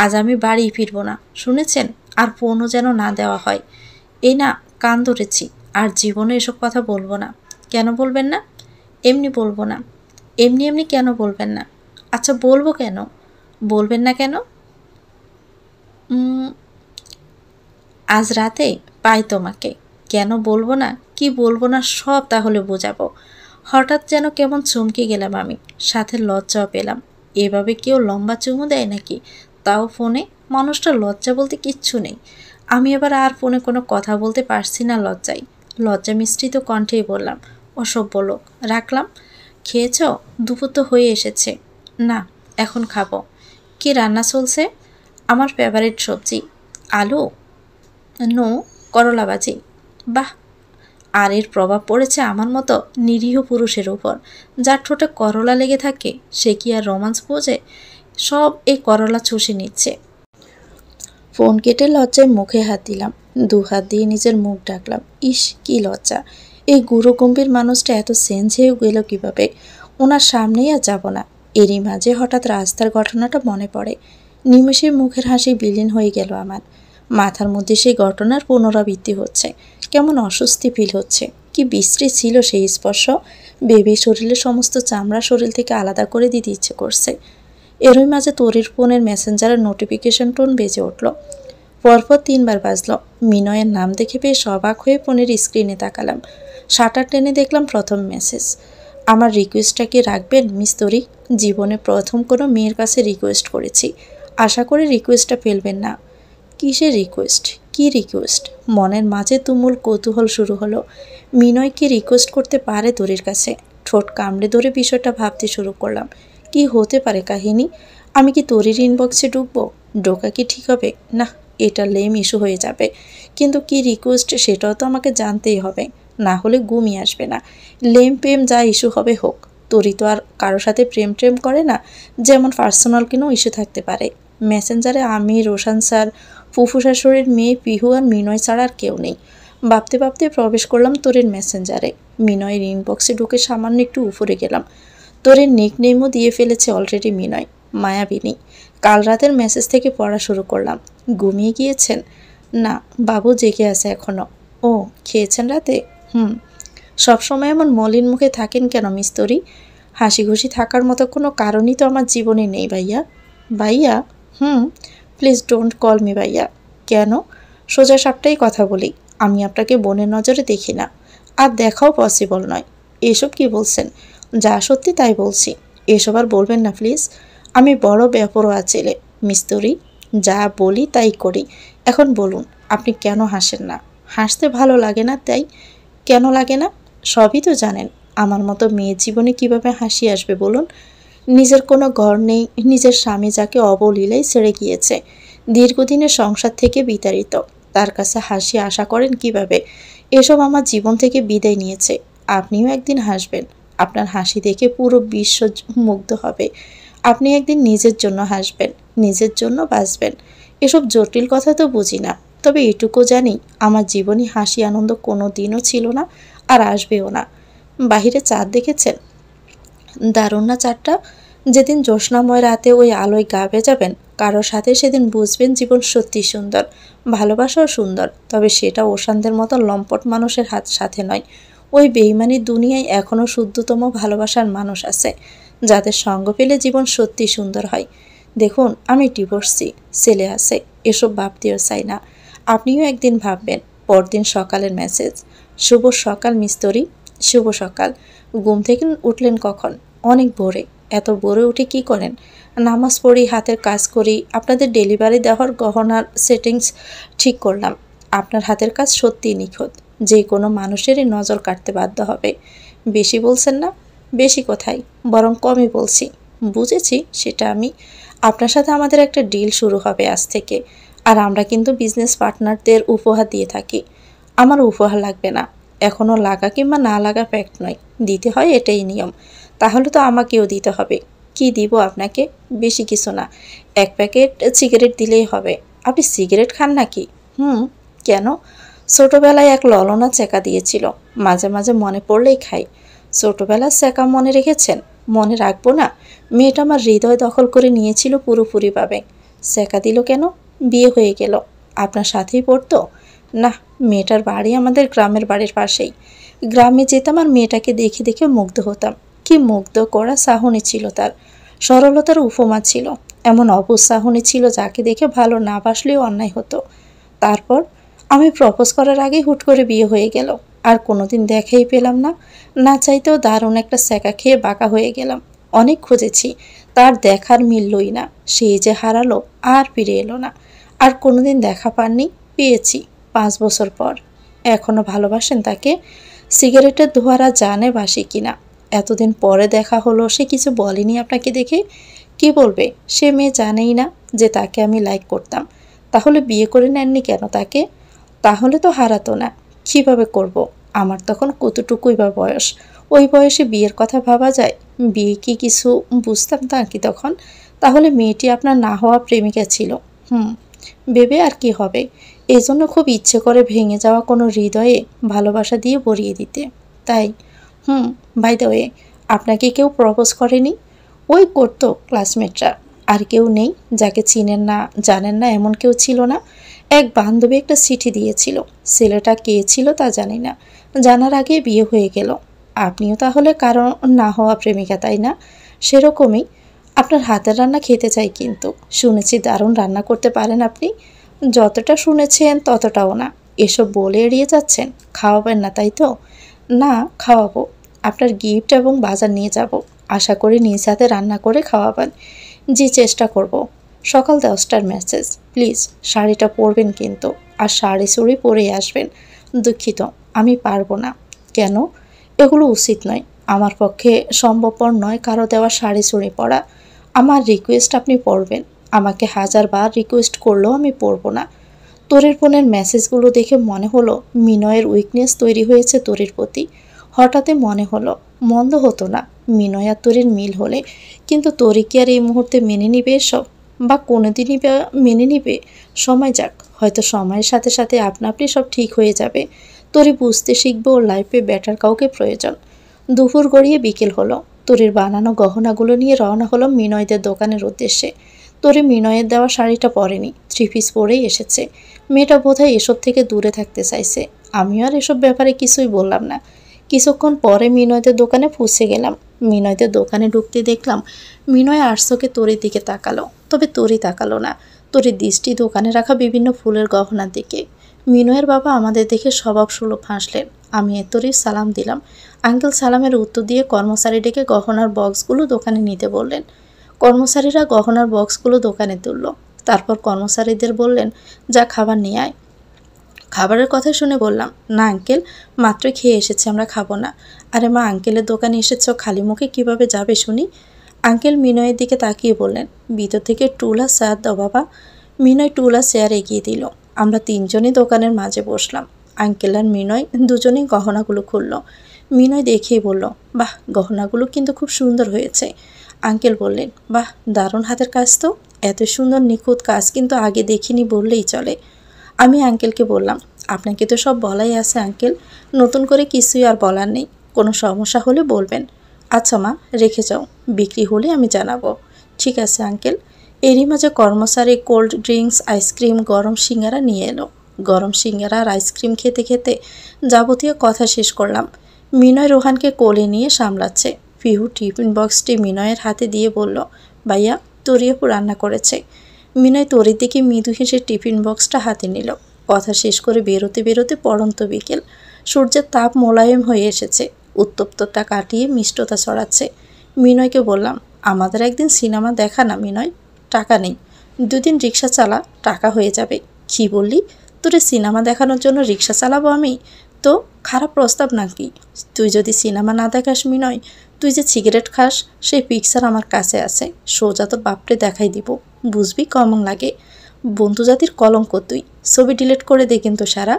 আজ আমি বাড়ি ফিরবো না, শুনেছেন? আর ফোনও যেন না দেওয়া হয়। এই না, কান ধরেছি। আর জীবনে এসব কথা বলবো না। কেন বলবেন না? এমনি বলবো না। এমনি এমনি কেন বলবেন না? আচ্ছা বলবো কেন? বলবেন না কেন? আজ রাতে পাই তোমাকে। কেন বলবো না, কি বলবো না সব তাহলে বোঝাবো। হঠাৎ যেন কেমন চমকে গেলাম আমি, সাথে লজ্জাও পেলাম। এভাবে কেউ লম্বা চুমু দেয় নাকি, তাও ফোনে? মানুষটা লজ্জা বলতে কিচ্ছু নেই। আমি এবার আর ফোনে কোনো কথা বলতে পারছি না লজ্জায়। লজ্জা মিশ্রিত কণ্ঠেই বললাম, অসভ্য লোক। রাখলাম। খেয়েছ? দুপুর তো হয়ে এসেছে। না, এখন খাবো। কি রান্না চলছে? আমার ফেভারিট সবজি। আলু? নো, করলা ভাজি। বাহ, আর এর প্রভাব পড়েছে আমার মতো নিরীহ পুরুষের উপর, যার ঠোঁটে করলা লেগে থাকে। সে কি আর রোমান্স বোঝে? সব এই করলা চষে নিচ্ছে। ফোন কেটে লজ্জায় মুখে হাত দিলাম। দু হাত দিয়ে নিজের মুখ ডাকলাম। ইস, কি লজ্জা! এই গুঁড়ো গম্ভীর মানুষটা এত সেন্স হয়ে গেল কীভাবে? ওনার সামনেই আর যাব না। এরই মাঝে হঠাৎ রাস্তার ঘটনাটা মনে পড়ে। নিমেষের মুখের হাসি বিলীন হয়ে গেল আমার। মাথার মধ্যে সেই ঘটনার পুনরাবৃত্তি হচ্ছে। কেমন অস্বস্তি ফিল হচ্ছে। কি বিশ্রী ছিল সেই স্পর্শ। বেবি শরীরের সমস্ত চামড়া শরীর থেকে আলাদা করে দিতে ইচ্ছে করছে। এরই মাঝে তরির ফোনের মেসেঞ্জারের নোটিফিকেশন টোন বেজে উঠল। পরপর 3 বার বাজল। মিনয়ের নাম দেখে বেশ অবাক হয়ে ফোনের স্ক্রিনে তাকালাম। শাটার টেনে দেখলাম প্রথম মেসেজ। আমার রিকোয়েস্টটা কি রাখবেন মিস তরি? জীবনে প্রথম কোনো মেয়ের কাছে রিকোয়েস্ট করেছি, আশা করি রিকোয়েস্টটা ফেলবেন না। কিসের রিকোয়েস্ট? কি রিকোয়েস্ট? মনের মাঝে তুমুল কৌতূহল শুরু হলো। মিনয় কি রিকোয়েস্ট করতে পারে তরির কাছে? ঠোঁট কামড়ে ধরে বিষয়টা ভাবতে শুরু করলাম। কি হতে পারে কাহিনী? আমি কি তরির ইনবক্সে ঢুকবো? ঢোকা কি ঠিক হবে? না, এটা লেম ইস্যু হয়ে যাবে। কিন্তু কি রিকোয়েস্ট সেটাও তো আমাকে জানতেই হবে, না হলে ঘুমই আসবে না। লেম প্রেম যা ইস্যু হবে হোক, তরি তো আর কারোর সাথে প্রেম ট্রেম করে না। যেমন পার্সোনাল কোনো ইস্যু থাকতে পারে। মেসেঞ্জারে আমি, রোশান স্যার, ফুফু শাশুড়ির মেয়ে পিহু আর মিনয় ছাড়া আর কেউ নেই। ভাবতে ভাবতে প্রবেশ করলাম তরির মেসেঞ্জারে। মিনয়ের ইনবক্সে ঢুকে সামান্য একটু উপরে গেলাম। তরির নিকনেমও দিয়ে ফেলেছে অলরেডি মিনয়, মায়াবিনী। কাল রাতের মেসেজ থেকে পড়া শুরু করলাম। ঘুমিয়ে গিয়েছেন? না, বাবু জেগে আছে এখনো। ও, খেয়েছেন রাতে? সবসময় এমন মলিন মুখে থাকেন কেন মিস তরি? হাসি খুশি থাকার মতো কোনো কারণই তো আমার জীবনে নেই ভাইয়া। ভাইয়া? প্লিজ ডোন্ট কল মি ভাইয়া। কেন? সোজা সাপটাই কথা বলি, আমি আপনাকে বোনের নজরে দেখি না, আর দেখাও পসিবল নয়। এসব কি বলছেন? যা সত্যি তাই বলছি, এসব আর বলবেন না প্লিজ। আমি বড় বেপরোয়া ছেলে মিস তরি, যা বলি তাই করি। এখন বলুন, আপনি কেন হাসেন না? হাসতে ভালো লাগে না তাই? কেন লাগে না? সবই তো জানেন। আমার মতো মেয়ের জীবনে কিভাবে হাসি আসবে বলুন? নিজের কোনো ঘর নেই, নিজের স্বামী যাকে অবলীলায় ছেড়ে গিয়েছে, দীর্ঘদিনের সংসার থেকে বিতাড়িত, তার কাছে হাসি আশা করেন কিভাবে? এসব আমার জীবন থেকে বিদায় নিয়েছে। আপনিও একদিন হাসবেন, আপনার হাসি দেখে পুরো বিশ্ব মুগ্ধ হবে। আপনি একদিন নিজের জন্য হাসবেন, নিজের জন্য বাঁচবেন। এসব জটিল কথা তো বুঝি না, তবে এটুকু জানি আমার জীবনে হাসি আনন্দ কোনো দিনও ছিল না, আর আসবেও না। বাহিরে চাঁদ দেখেছেন? দারুণ না চাঁদটা? যেদিন জ্যোৎস্নাময় রাতে ওই আলোয় গা ভেজাবেন কারোর সাথে, সেদিন বুঝবেন জীবন সত্যি সুন্দর, ভালোবাসাও সুন্দর। তবে সেটা ওশানদের মতো লম্পট মানুষের হাত সাথে নয়। ওই বেইমানির দুনিয়ায় এখনও শুদ্ধতম ভালোবাসার মানুষ আছে, যাদের সঙ্গ পেলে জীবন সত্যি সুন্দর হয়। দেখুন, আমি ডিভোর্সি, ছেলে আছে, এসব ভাবতেও চাই না। আপনিও একদিন ভাববেন। পরদিন সকালের মেসেজ। শুভ সকাল মিস্তরি। শুভ সকাল। ঘুম থেকে উঠলেন কখন? অনেক ভোরে। এত ভোরে উঠে কি করেন? নামাজ পড়ি, হাতের কাজ করি, আপনাদের ডেলিভারি দেওয়ার গহনার সেটিংস ঠিক করলাম। আপনার হাতের কাজ সত্যিই নিখুঁত, যে কোনো মানুষেরই নজর কাটতে বাধ্য হবে। বেশি বলছেন না? বেশি কোথায়, বরং কমই বলছি। বুঝেছি সেটা আমি। আপনার সাথে আমাদের একটা ডিল শুরু হবে আজ থেকে, আর আমরা কিন্তু বিজনেস পার্টনারদের উপহার দিয়ে থাকি। আমার উপহার লাগবে না। এখনও লাগা কিংবা না লাগা ফ্যাক্ট নয়, দিতে হয় এটাই নিয়ম। তাহলে তো আমাকেও দিতে হবে। কি দিব আপনাকে? বেশি কিছু না, 1 প্যাকেট সিগারেট দিলেই হবে। আপনি সিগারেট খান নাকি? কেন? ছোটবেলায় এক ললনা চেকা দিয়েছিল, মাঝে মাঝে মনে পড়লেই খাই। ছোটবেলার চেকা মনে রেখেছেন? মনে রাখবো না? মেয়েটা আমার হৃদয় দখল করে নিয়েছিল পুরোপুরিভাবে। চেকা দিল কেন? বিয়ে হয়ে গেল। আপনার সাথেই পড়তো? না, মেয়েটার বাড়ি আমাদের গ্রামের বাড়ির পাশেই। গ্রামে যেতাম আর মেয়েটাকে দেখে দেখে মুগ্ধ হতাম। কি মুগ্ধ করা চাহনি ছিল তার, সরলতার উপমা ছিল। এমন অবুঝ চাহনি ছিল যাকে দেখে ভালো না বাসলেও অন্যায় হতো। তারপর আমি প্রপোজ করার আগেই হুট করে বিয়ে হয়ে গেল, আর কোনোদিন দেখাই পেলাম না। না চাইতেও দারুণ একটা সেকা খেয়ে বাঁকা হয়ে গেলাম। অনেক খুঁজেছি, তার দেখার মিললই না। সেই যে হারালো, আর ফিরে এলো না। আর কোনোদিন দেখা পাননি? পেয়েছি 5 বছর পর। এখনো ভালোবাসেন তাকে? সিগারেটের ধোঁয়ারা জানে বাসি কিনা। এতদিন পরে দেখা হলো, সে কিছু বলেনি আপনাকে দেখে? কি বলবে? সে মেয়ে জানেই না যে তাকে আমি লাইক করতাম। তাহলে বিয়ে করে নেননি কেন তাকে? তাহলে তো হারাতো না। কিভাবে করব? আমার তখন কতটুকুই বা বয়স? ওই বয়সে বিয়ের কথা ভাবা যায়? বিয়ে কি কিছু বুঝতাম না কি তখন? তাহলে মেয়েটি আপনার না হওয়া প্রেমিকা ছিল। ভেবে আর কি হবে? এই জন্য খুব ইচ্ছে করে ভেঙে যাওয়া কোনো হৃদয়ে ভালোবাসা দিয়ে ভরিয়ে দিতে। তাই বাই দ্য ওয়ে, আপনাকে কেউ প্রপোজ করেনি? ওই করতো ক্লাসমেটরা। আর কেউ নেই? যাকে চিনেন না, জানেন না এমন কেউ ছিল না? এক বান্ধবী একটা চিঠি দিয়েছিল, ছেলেটা কে ছিল তা জানি না। জানার আগে বিয়ে হয়ে গেল। আপনিও তাহলে কারণ না হওয়া প্রেমিকা, তাই না? সেরকমই। আপনার হাতের রান্না খেতে চাই, কিন্তু শুনেছি দারুণ রান্না করতে পারেন আপনি। যতটা শুনেছেন ততটাও না। এসব বলে এড়িয়ে যাচ্ছেন। খাওয়াবেন না তাই তো? না, খাওয়াবো। আপনার গিফট এবং বাজার নিয়ে যাব। আশা করি নিজ হাতে রান্না করে খাওয়াবেন। জি, চেষ্টা করব। সকাল 10টার মেসেজ। প্লিজ শাড়িটা পরবেন কিন্তু, আর শাড়ি চুড়ি পরেই আসবেন। দুঃখিত, আমি পারবো না। কেন? এগুলো উচিত নয়। আমার পক্ষে সম্ভবপর নয় কারো দেওয়া শাড়ি চুড়ি পরা। আমার রিকোয়েস্ট আপনি পড়বেন। আমাকে 1000বার রিকোয়েস্ট করলেও আমি পড়বো না। তরির ফোনের মেসেজগুলো দেখে মনে হলো মিনয়ের উইকনেস তৈরি হয়েছে তরির প্রতি। হঠাৎই মনে হলো মন্দ হতো না মিনয় আর তরির মিল হলে, কিন্তু তরি কি আর এই মুহূর্তে মেনে নিবে এসব? বা কোনোদিনই বা মেনে নিবে? সময় যাক, হয়তো সময়ের সাথে সাথে আপনা আপনি সব ঠিক হয়ে যাবে। তরি বুঝতে শিখবে ওর লাইফে বেটার কাউকে প্রয়োজন। দুপুর গড়িয়ে বিকেল হলো। তরির বানানো গহনাগুলো নিয়ে রওনা হলো মিনয়দের দোকানের উদ্দেশ্যে। তরি মিনয়ের দেওয়া শাড়িটা পরেনি, 3 পিস পরেই এসেছে। মেয়েটা বোধহয় এসব থেকে দূরে থাকতে চাইছে। আমিও আর এসব ব্যাপারে কিছুই বললাম না। কিছুক্ষণ পরে মিনয়দের দোকানে পৌঁছে গেলাম। মিনয়দের দোকানে ঢুকতে দেখলাম মিনয় আরশোকে তরির দিকে তাকালো, তবে তরি তাকালো না। তরির দৃষ্টি দোকানে রাখা বিভিন্ন ফুলের গহনার দিকে। মিনয়ের বাবা আমাদের দেখে স্বভাব সুলভ হাসলেন। আমি তরির সালাম দিলাম। আঙ্কেল সালামের উত্তর দিয়ে কর্মচারী ডেকে গহনার বক্সগুলো দোকানে নিতে বললেন। কর্মচারীরা গহনার বক্সগুলো দোকানে তুলল। তারপর কর্মচারীদের বললেন, যা খাবার নিয়ে আয়। খাবারের কথা শুনে বললাম, না আঙ্কেল, মাত্রই খেয়ে এসেছি, আমরা খাবো না। আরে মা, আঙ্কেলের দোকানে এসেছ, খালি মুখে কিভাবে যাবে শুনি? আঙ্কেল মিনয়ের দিকে তাকিয়ে বললেন, ভিতর থেকে টুল আর চেয়ার দাও বাবা। মিনয় টুল আর চেয়ার এগিয়ে দিল। আমরা 3জনই দোকানের মাঝে বসলাম। আঙ্কেল আর মিনয় দুজনেই গহনাগুলো খুলল। মিনয় দেখেই বলল, বাহ, গহনাগুলো কিন্তু খুব সুন্দর হয়েছে। আঙ্কেল বললেন, বাহ, দারুণ হাতের কাজ তো। এত সুন্দর নিখুঁত কাজ কিন্তু আগে দেখিনি বললেই চলে। আমি আঙ্কেলকে বললাম, আপনাকে তো সব বলাই আছে আঙ্কেল, নতুন করে কিছুই আর বলার নেই। কোনো সমস্যা হলে বলবেন। আচ্ছা মা, রেখে যাও, বিক্রি হলে আমি জানাবো। ঠিক আছে আঙ্কেল। এরই মাঝে কর্মচারী কোল্ড ড্রিঙ্কস, আইসক্রিম, গরম সিঙ্গারা নিয়ে এলো। গরম সিঙ্গারা আর আইসক্রিম খেতে খেতে যাবতীয় কথা শেষ করলাম। মিনয় রোহানকে কোলে নিয়ে সামলাচ্ছে। পিহু টিফিন বক্সটি মিনয়ের হাতে দিয়ে বলল, ভাইয়া, তরিয়াপু রান্না করেছে। মিনয় তরির দিকে মৃদু হেসে টিফিন বক্সটা হাতে নিল। কথা শেষ করে বেরোতে বেরোতে পড়ন্ত বিকেল। সূর্যের তাপ মোলায়েম হয়ে এসেছে। উত্তপ্ততা কাটিয়ে মিষ্টতা ছড়াচ্ছে। মিনয়কে বললাম, আমাদের একদিন সিনেমা দেখা না মিনয়? টাকা নেই। 2 দিন রিক্সা চালা, টাকা হয়ে যাবে। কি বললি? তোরে সিনেমা দেখানোর জন্য রিক্সা চালাবো আমি? তো খারাপ প্রস্তাব নাকি? তুই যদি সিনেমা না দেখাস মিনয়, তুই যে সিগারেট খাস সেই পিকচার আমার কাছে আছে, সোজা তোর বাপরে দেখাই দিব, বুঝবি কেমন লাগে। বন্ধু জাতির কলঙ্ক তুই। ছবি ডিলিট করে দে কিন্তু সারা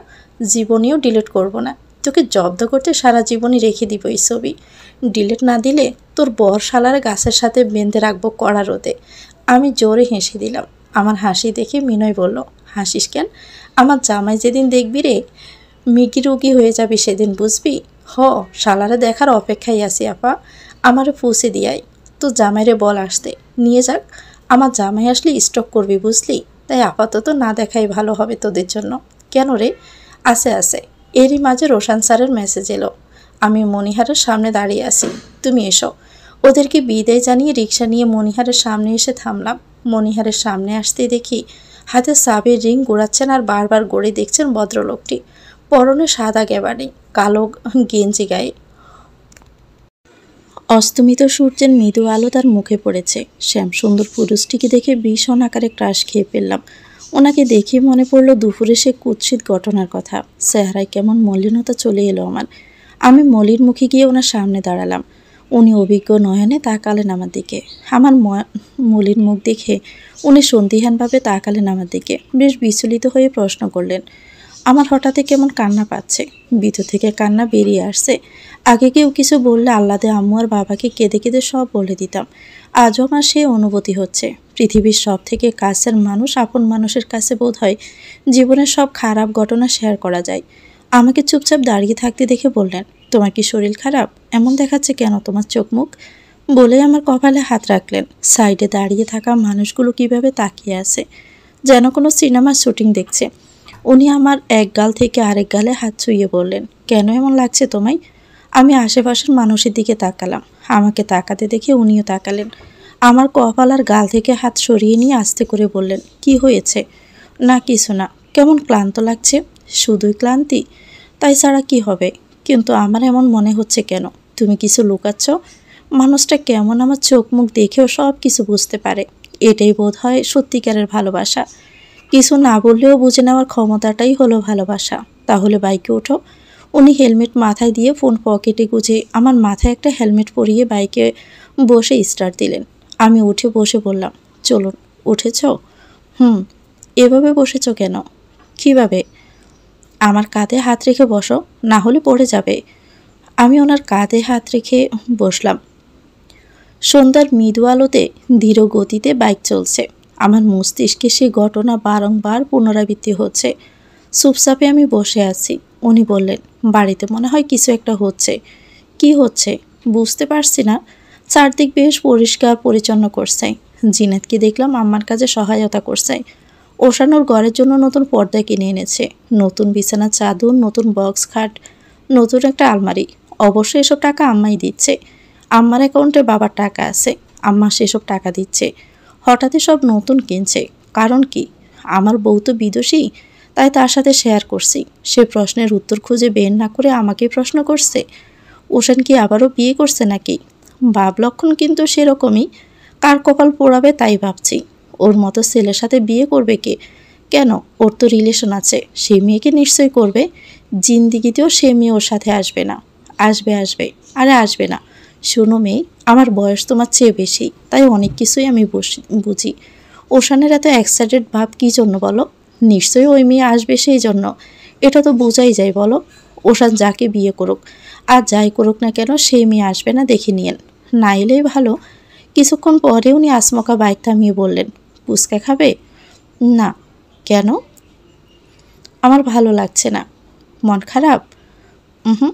জীবনেও ডিলিট করব না। তোকে জব্দ করতে সারা জীবনই রেখে দিব এই ছবি। ডিলিট না দিলে তোর বর শালারে গাছের সাথে বেঁধে রাখবো কড়া রোদে। আমি জোরে হেসে দিলাম। আমার হাসি দেখে মিনয় বলল, হাসিস কেন? আমার জামাই যেদিন দেখবি রে, মিকি রুগী হয়ে যাবি সেদিন, বুঝবি। হ, শালারে দেখার অপেক্ষায় আছি আপা। আমারে পৌঁছে দিয়াই। তো জামাইরে বল আসতে, নিয়ে যাক। আমার জামাই আসলে স্টক করবি, বুঝলি। তাই আপাতত না দেখাই ভালো হবে তোদের জন্য। কেন রে? আছে। এরই মাঝে রোশান স্যারের মেসেজ এলো। আমি মনিহারের সামনে দাঁড়িয়ে আছি, তুমি এসো। ওদেরকে বিদায় জানিয়ে রিক্সা নিয়ে মনিহারের সামনে এসে থামলাম। মনিহারের সামনে আসতেই দেখি হাতে সাবের রিং গোড়াচ্ছেন আর বারবার গড়ে দেখছেন ভদ্রলোকটি। পরনে সাদা গ্যাবার্ডিং, কালো গেঞ্জি গায়ে। অস্তমিত সূর্যের মৃদু আলো তার মুখে পড়েছে। শ্যামসুন্দর পুরুষটিকে দেখে ভীষণ আকারে ক্রাশ খেয়ে ফেললাম। ওনাকে দেখে মনে পড়ল দুপুরে সে কুৎসিত ঘটনার কথা। চেহারায় কেমন মলিনতা চলে এলো আমার। আমি মলির মুখে গিয়ে ওনার সামনে দাঁড়ালাম। উনি অভিজ্ঞ নয়নে তাকালেন আমার দিকে। আমার মলিন মুখ দেখে উনি সন্দিহানভাবে তাকালেন আমার দিকে। বেশ বিচলিত হয়ে প্রশ্ন করলেন, আমার হঠাৎই কেমন কান্না পাচ্ছে। ভিতর থেকে কান্না বেরিয়ে আসছে। আগে কেউ কিছু বললে আহ্লাদে আম্মু আর বাবাকে কেঁদে কেঁদে সব বলে দিতাম। আজও আমার সেই অনুভূতি হচ্ছে। পৃথিবীর সব থেকে কাছের মানুষ আপন মানুষের কাছে বোধ হয় জীবনের সব খারাপ ঘটনা শেয়ার করা যায়। আমাকে চুপচাপ দাঁড়িয়ে থাকতে দেখে বললেন, তোমার কি শরীর খারাপ? এমন দেখাচ্ছে কেন তোমার চোখ মুখ? বলে আমার কপালে হাত রাখলেন। সাইডে দাঁড়িয়ে থাকা মানুষগুলো কিভাবে তাকিয়ে আছে, যেন কোনো সিনেমার শুটিং দেখছে। উনি আমার এক গাল থেকে আরেক গালে হাত ছুঁয়ে বললেন, কেন এমন লাগছে তোমায়? আমি আশেপাশের মানুষের দিকে তাকালাম। আমাকে তাকাতে দেখে উনিও তাকালেন। আমার কপাল আর গাল থেকে হাত সরিয়ে নিয়ে আস্তে করে বললেন, কি হয়েছে? না কিছু না। কেমন ক্লান্ত লাগছে? শুধুই ক্লান্তি? তাই ছাড়া কি হবে? কিন্তু আমার এমন মনে হচ্ছে কেন? তুমি কিছু লুকাচ্ছ? মানুষটা কেমন আমার চোখ মুখ দেখেও সব কিছু বুঝতে পারে। এটাই বোধ হয় সত্যিকারের ভালোবাসা। কিছু না বললেও বুঝে নেওয়ার ক্ষমতাটাই হলো ভালোবাসা। তাহলে বাইকে ওঠো। উনি হেলমেট মাথায় দিয়ে ফোন পকেটে গুজে আমার মাথায় একটা হেলমেট পরিয়ে বাইকে বসে স্টার্ট দিলেন। আমি উঠে বসে বললাম, চলুন। উঠেছ? হুম। এভাবে বসেছ কেন? কিভাবে? আমার কাঁধে হাত রেখে বসো, না হলে পড়ে যাবে। আমি ওনার কাঁধে হাত রেখে বসলাম। সন্ধ্যার মৃদু আলোতে ধীর গতিতে বাইক চলছে। আমার মস্তিষ্কে সে ঘটনা বারংবার পুনরাবৃত্তি হচ্ছে। চুপচাপে আমি বসে আছি। উনি বললেন, বাড়িতে মনে হয় কিছু একটা হচ্ছে। কি হচ্ছে বুঝতে পারছি না। চারদিক বেশ পরিষ্কার পরিচ্ছন্ন করছে। জিনাতকে দেখলাম আম্মার কাজে সহায়তা করছে। ওশানোর ঘরের জন্য নতুন পর্দা কিনে এনেছে, নতুন বিছানার চাদর, নতুন বক্স খাট, নতুন একটা আলমারি। অবশ্য এসব টাকা আম্মাই দিচ্ছে। আম্মার অ্যাকাউন্টে বাবার টাকা আছে, আম্মা সেসব টাকা দিচ্ছে। হঠাৎই সব নতুন কিনছে, কারণ কি? আমার বউ তো বিদেশী, তাই তার সাথে শেয়ার করছি। সে প্রশ্নের উত্তর খুঁজে বের না করে আমাকে প্রশ্ন করছে, ওশান কি আবারও বিয়ে করছে নাকি? ভাব লক্ষণ কিন্তু সেরকমই। কার কপাল পোড়াবে তাই ভাবছি। ওর মতো ছেলের সাথে বিয়ে করবে কে? কেন, ওর তো রিলেশন আছে, সে মেয়েকে নিশ্চয়ই করবে। জিন্দিগিতেও সে মেয়ে ওর সাথে আসবে না। আসবে আসবে, আরে আসবে না। শোনো মেয়ে, আমার বয়স তোমার চেয়ে বেশি, তাই অনেক কিছুই আমি বুঝি। ওশানের এত এক্সাইটেড ভাব কী জন্য বলো? নিশ্চয়ই ওই মেয়ে আসবে সেই জন্য। এটা তো বোঝাই যায় বলো। ওশান যাকে বিয়ে করুক আর যাই করুক না কেন, সেই মেয়ে আসবে না দেখে নিয়েন। না এলেই ভালো। কিছুক্ষণ পরে উনি আসমকা বাইক থামিয়ে বললেন, ফুচকা খাবে? না। কেন? আমার ভালো লাগছে না। মন খারাপ? হুম।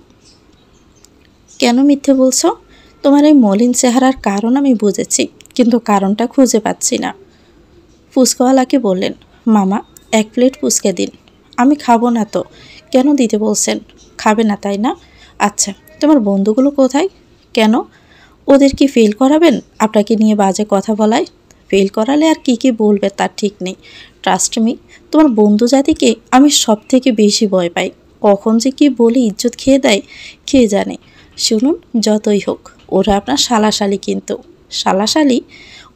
কেন মিথ্যে বলছো? তোমার এই মলিন চেহারার কারণ আমি বুঝেছি, কিন্তু কারণটা খুঁজে পাচ্ছি না। ফুচকাওয়ালাকে বললেন, মামা 1 প্লেট ফুচকা দিন। আমি খাবো না তো। কেন দিতে বলছেন? খাবে না তাই না? আচ্ছা, তোমার বন্ধুগুলো কোথায়? কেন? ওদের কি ফেল করাবেন আপনাকে নিয়ে বাজে কথা বলায়? ফেল করালে আর কি বলবে তার ঠিক নেই। ট্রাস্ট মি, তোমার বন্ধু জাতিকে আমি সব থেকে বেশি ভয় পাই। কখন যে কি বলে ইজ্জত খেয়ে দেয় কে জানে। শুনুন, যতই হোক ওরা আপনার শালাশালি, কিন্তু শালাশালি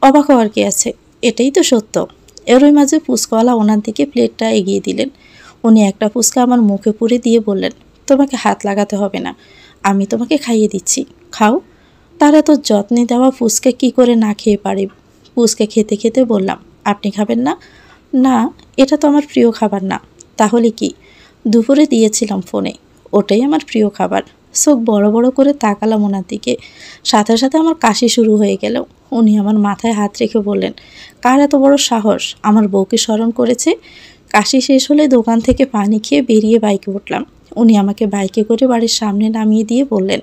অবাক হওয়ার কি আছে? এটাই তো সত্য। এরই মাঝে ফুচকাওয়ালা ওনার দিকে প্লেটটা এগিয়ে দিলেন। উনি একটা ফুচকা আমার মুখে পুরে দিয়ে বললেন, তোমাকে হাত লাগাতে হবে না, আমি তোমাকে খাইয়ে দিচ্ছি, খাও। তার এত যত্নে দেওয়া ফুচকা কি করে না খেয়ে পারি? ফুচকা খেতে খেতে বললাম, আপনি খাবেন না? না, এটা তো আমার প্রিয় খাবার না। তাহলে কি? দুপুরে দিয়েছিলাম ফোনে, ওটাই আমার প্রিয় খাবার। চোখ বড় বড় করে তাকালাম ওনার দিকে। সাথে সাথে আমার কাশি শুরু হয়ে গেল। উনি আমার মাথায় হাত রেখে বললেন, কার এত বড় সাহস আমার বউকে স্মরণ করেছে? কাশি শেষ হলে দোকান থেকে পানি খেয়ে বেরিয়ে বাইকে উঠলাম। উনি আমাকে বাইকে করে বাড়ির সামনে নামিয়ে দিয়ে বললেন,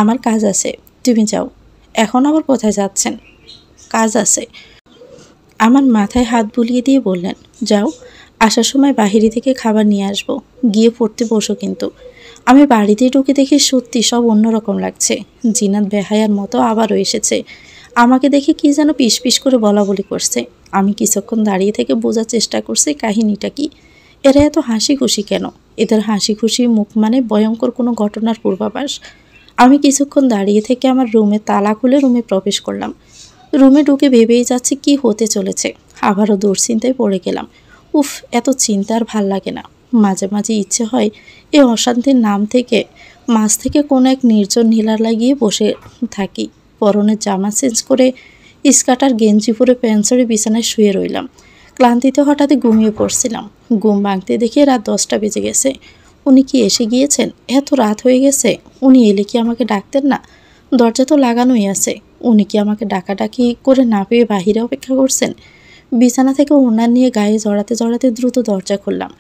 আমার কাজ আছে, তুমি যাও। এখন আবার কোথায় যাচ্ছেন? কাজ আছে। আমার মাথায় হাত বুলিয়ে দিয়ে বললেন, যাও, আসার সময় বাহিরে থেকে খাবার নিয়ে আসবো, গিয়ে পড়তে বসো কিন্তু। আমি বাড়িতে ঢুকে দেখি সত্যি সব অন্যরকম লাগছে। জিনাত বেহায়ার মতো আবারও এসেছে। আমাকে দেখে কি যেন পিস পিস করে বলা বলি করছে। আমি কিছুক্ষণ দাঁড়িয়ে থেকে বোঝার চেষ্টা করছি কাহিনীটা কি। এরা এত হাসি খুশি কেন? এদের হাসি খুশি মুখ মানে ভয়ঙ্কর কোনো ঘটনার পূর্বাভাস। আমি কিছুক্ষণ দাঁড়িয়ে থেকে আমার রুমে তালা খুলে রুমে প্রবেশ করলাম। রুমে ঢুকে ভেবেই যাচ্ছি কি হতে চলেছে। আবারও দুশ্চিন্তায় পড়ে গেলাম। উফ, এত চিন্তা আর ভাল লাগে না। মাঝে মাঝে ইচ্ছে হয় এই অশান্তির নাম থেকে মাঝ থেকে কোনো এক নির্জন নীলার লাগিয়ে বসে থাকি। পরনের জামা চেঞ্জ করে স্কার্ট আর গেঞ্জি পরে প্যান্ট ছেড়ে বিছানায় শুয়ে রইলাম। ক্লান্তিতে হঠাৎই ঘুমিয়ে পড়ছিলাম। ঘুম ভাঙতে দেখে রাত 10টা বেজে গেছে। উনি কি এসে গিয়েছেন? এত রাত হয়ে গেছে। উনি এলে কি আমাকে ডাকতেন না? দরজা তো লাগানোই আছে। উনি কি আমাকে ডাকাডাকি করে না পেয়ে বাহিরে অপেক্ষা করছেন? বিছানা থেকে ওড়না নিয়ে গায়ে জড়াতে জড়াতে দ্রুত দরজা খুললাম।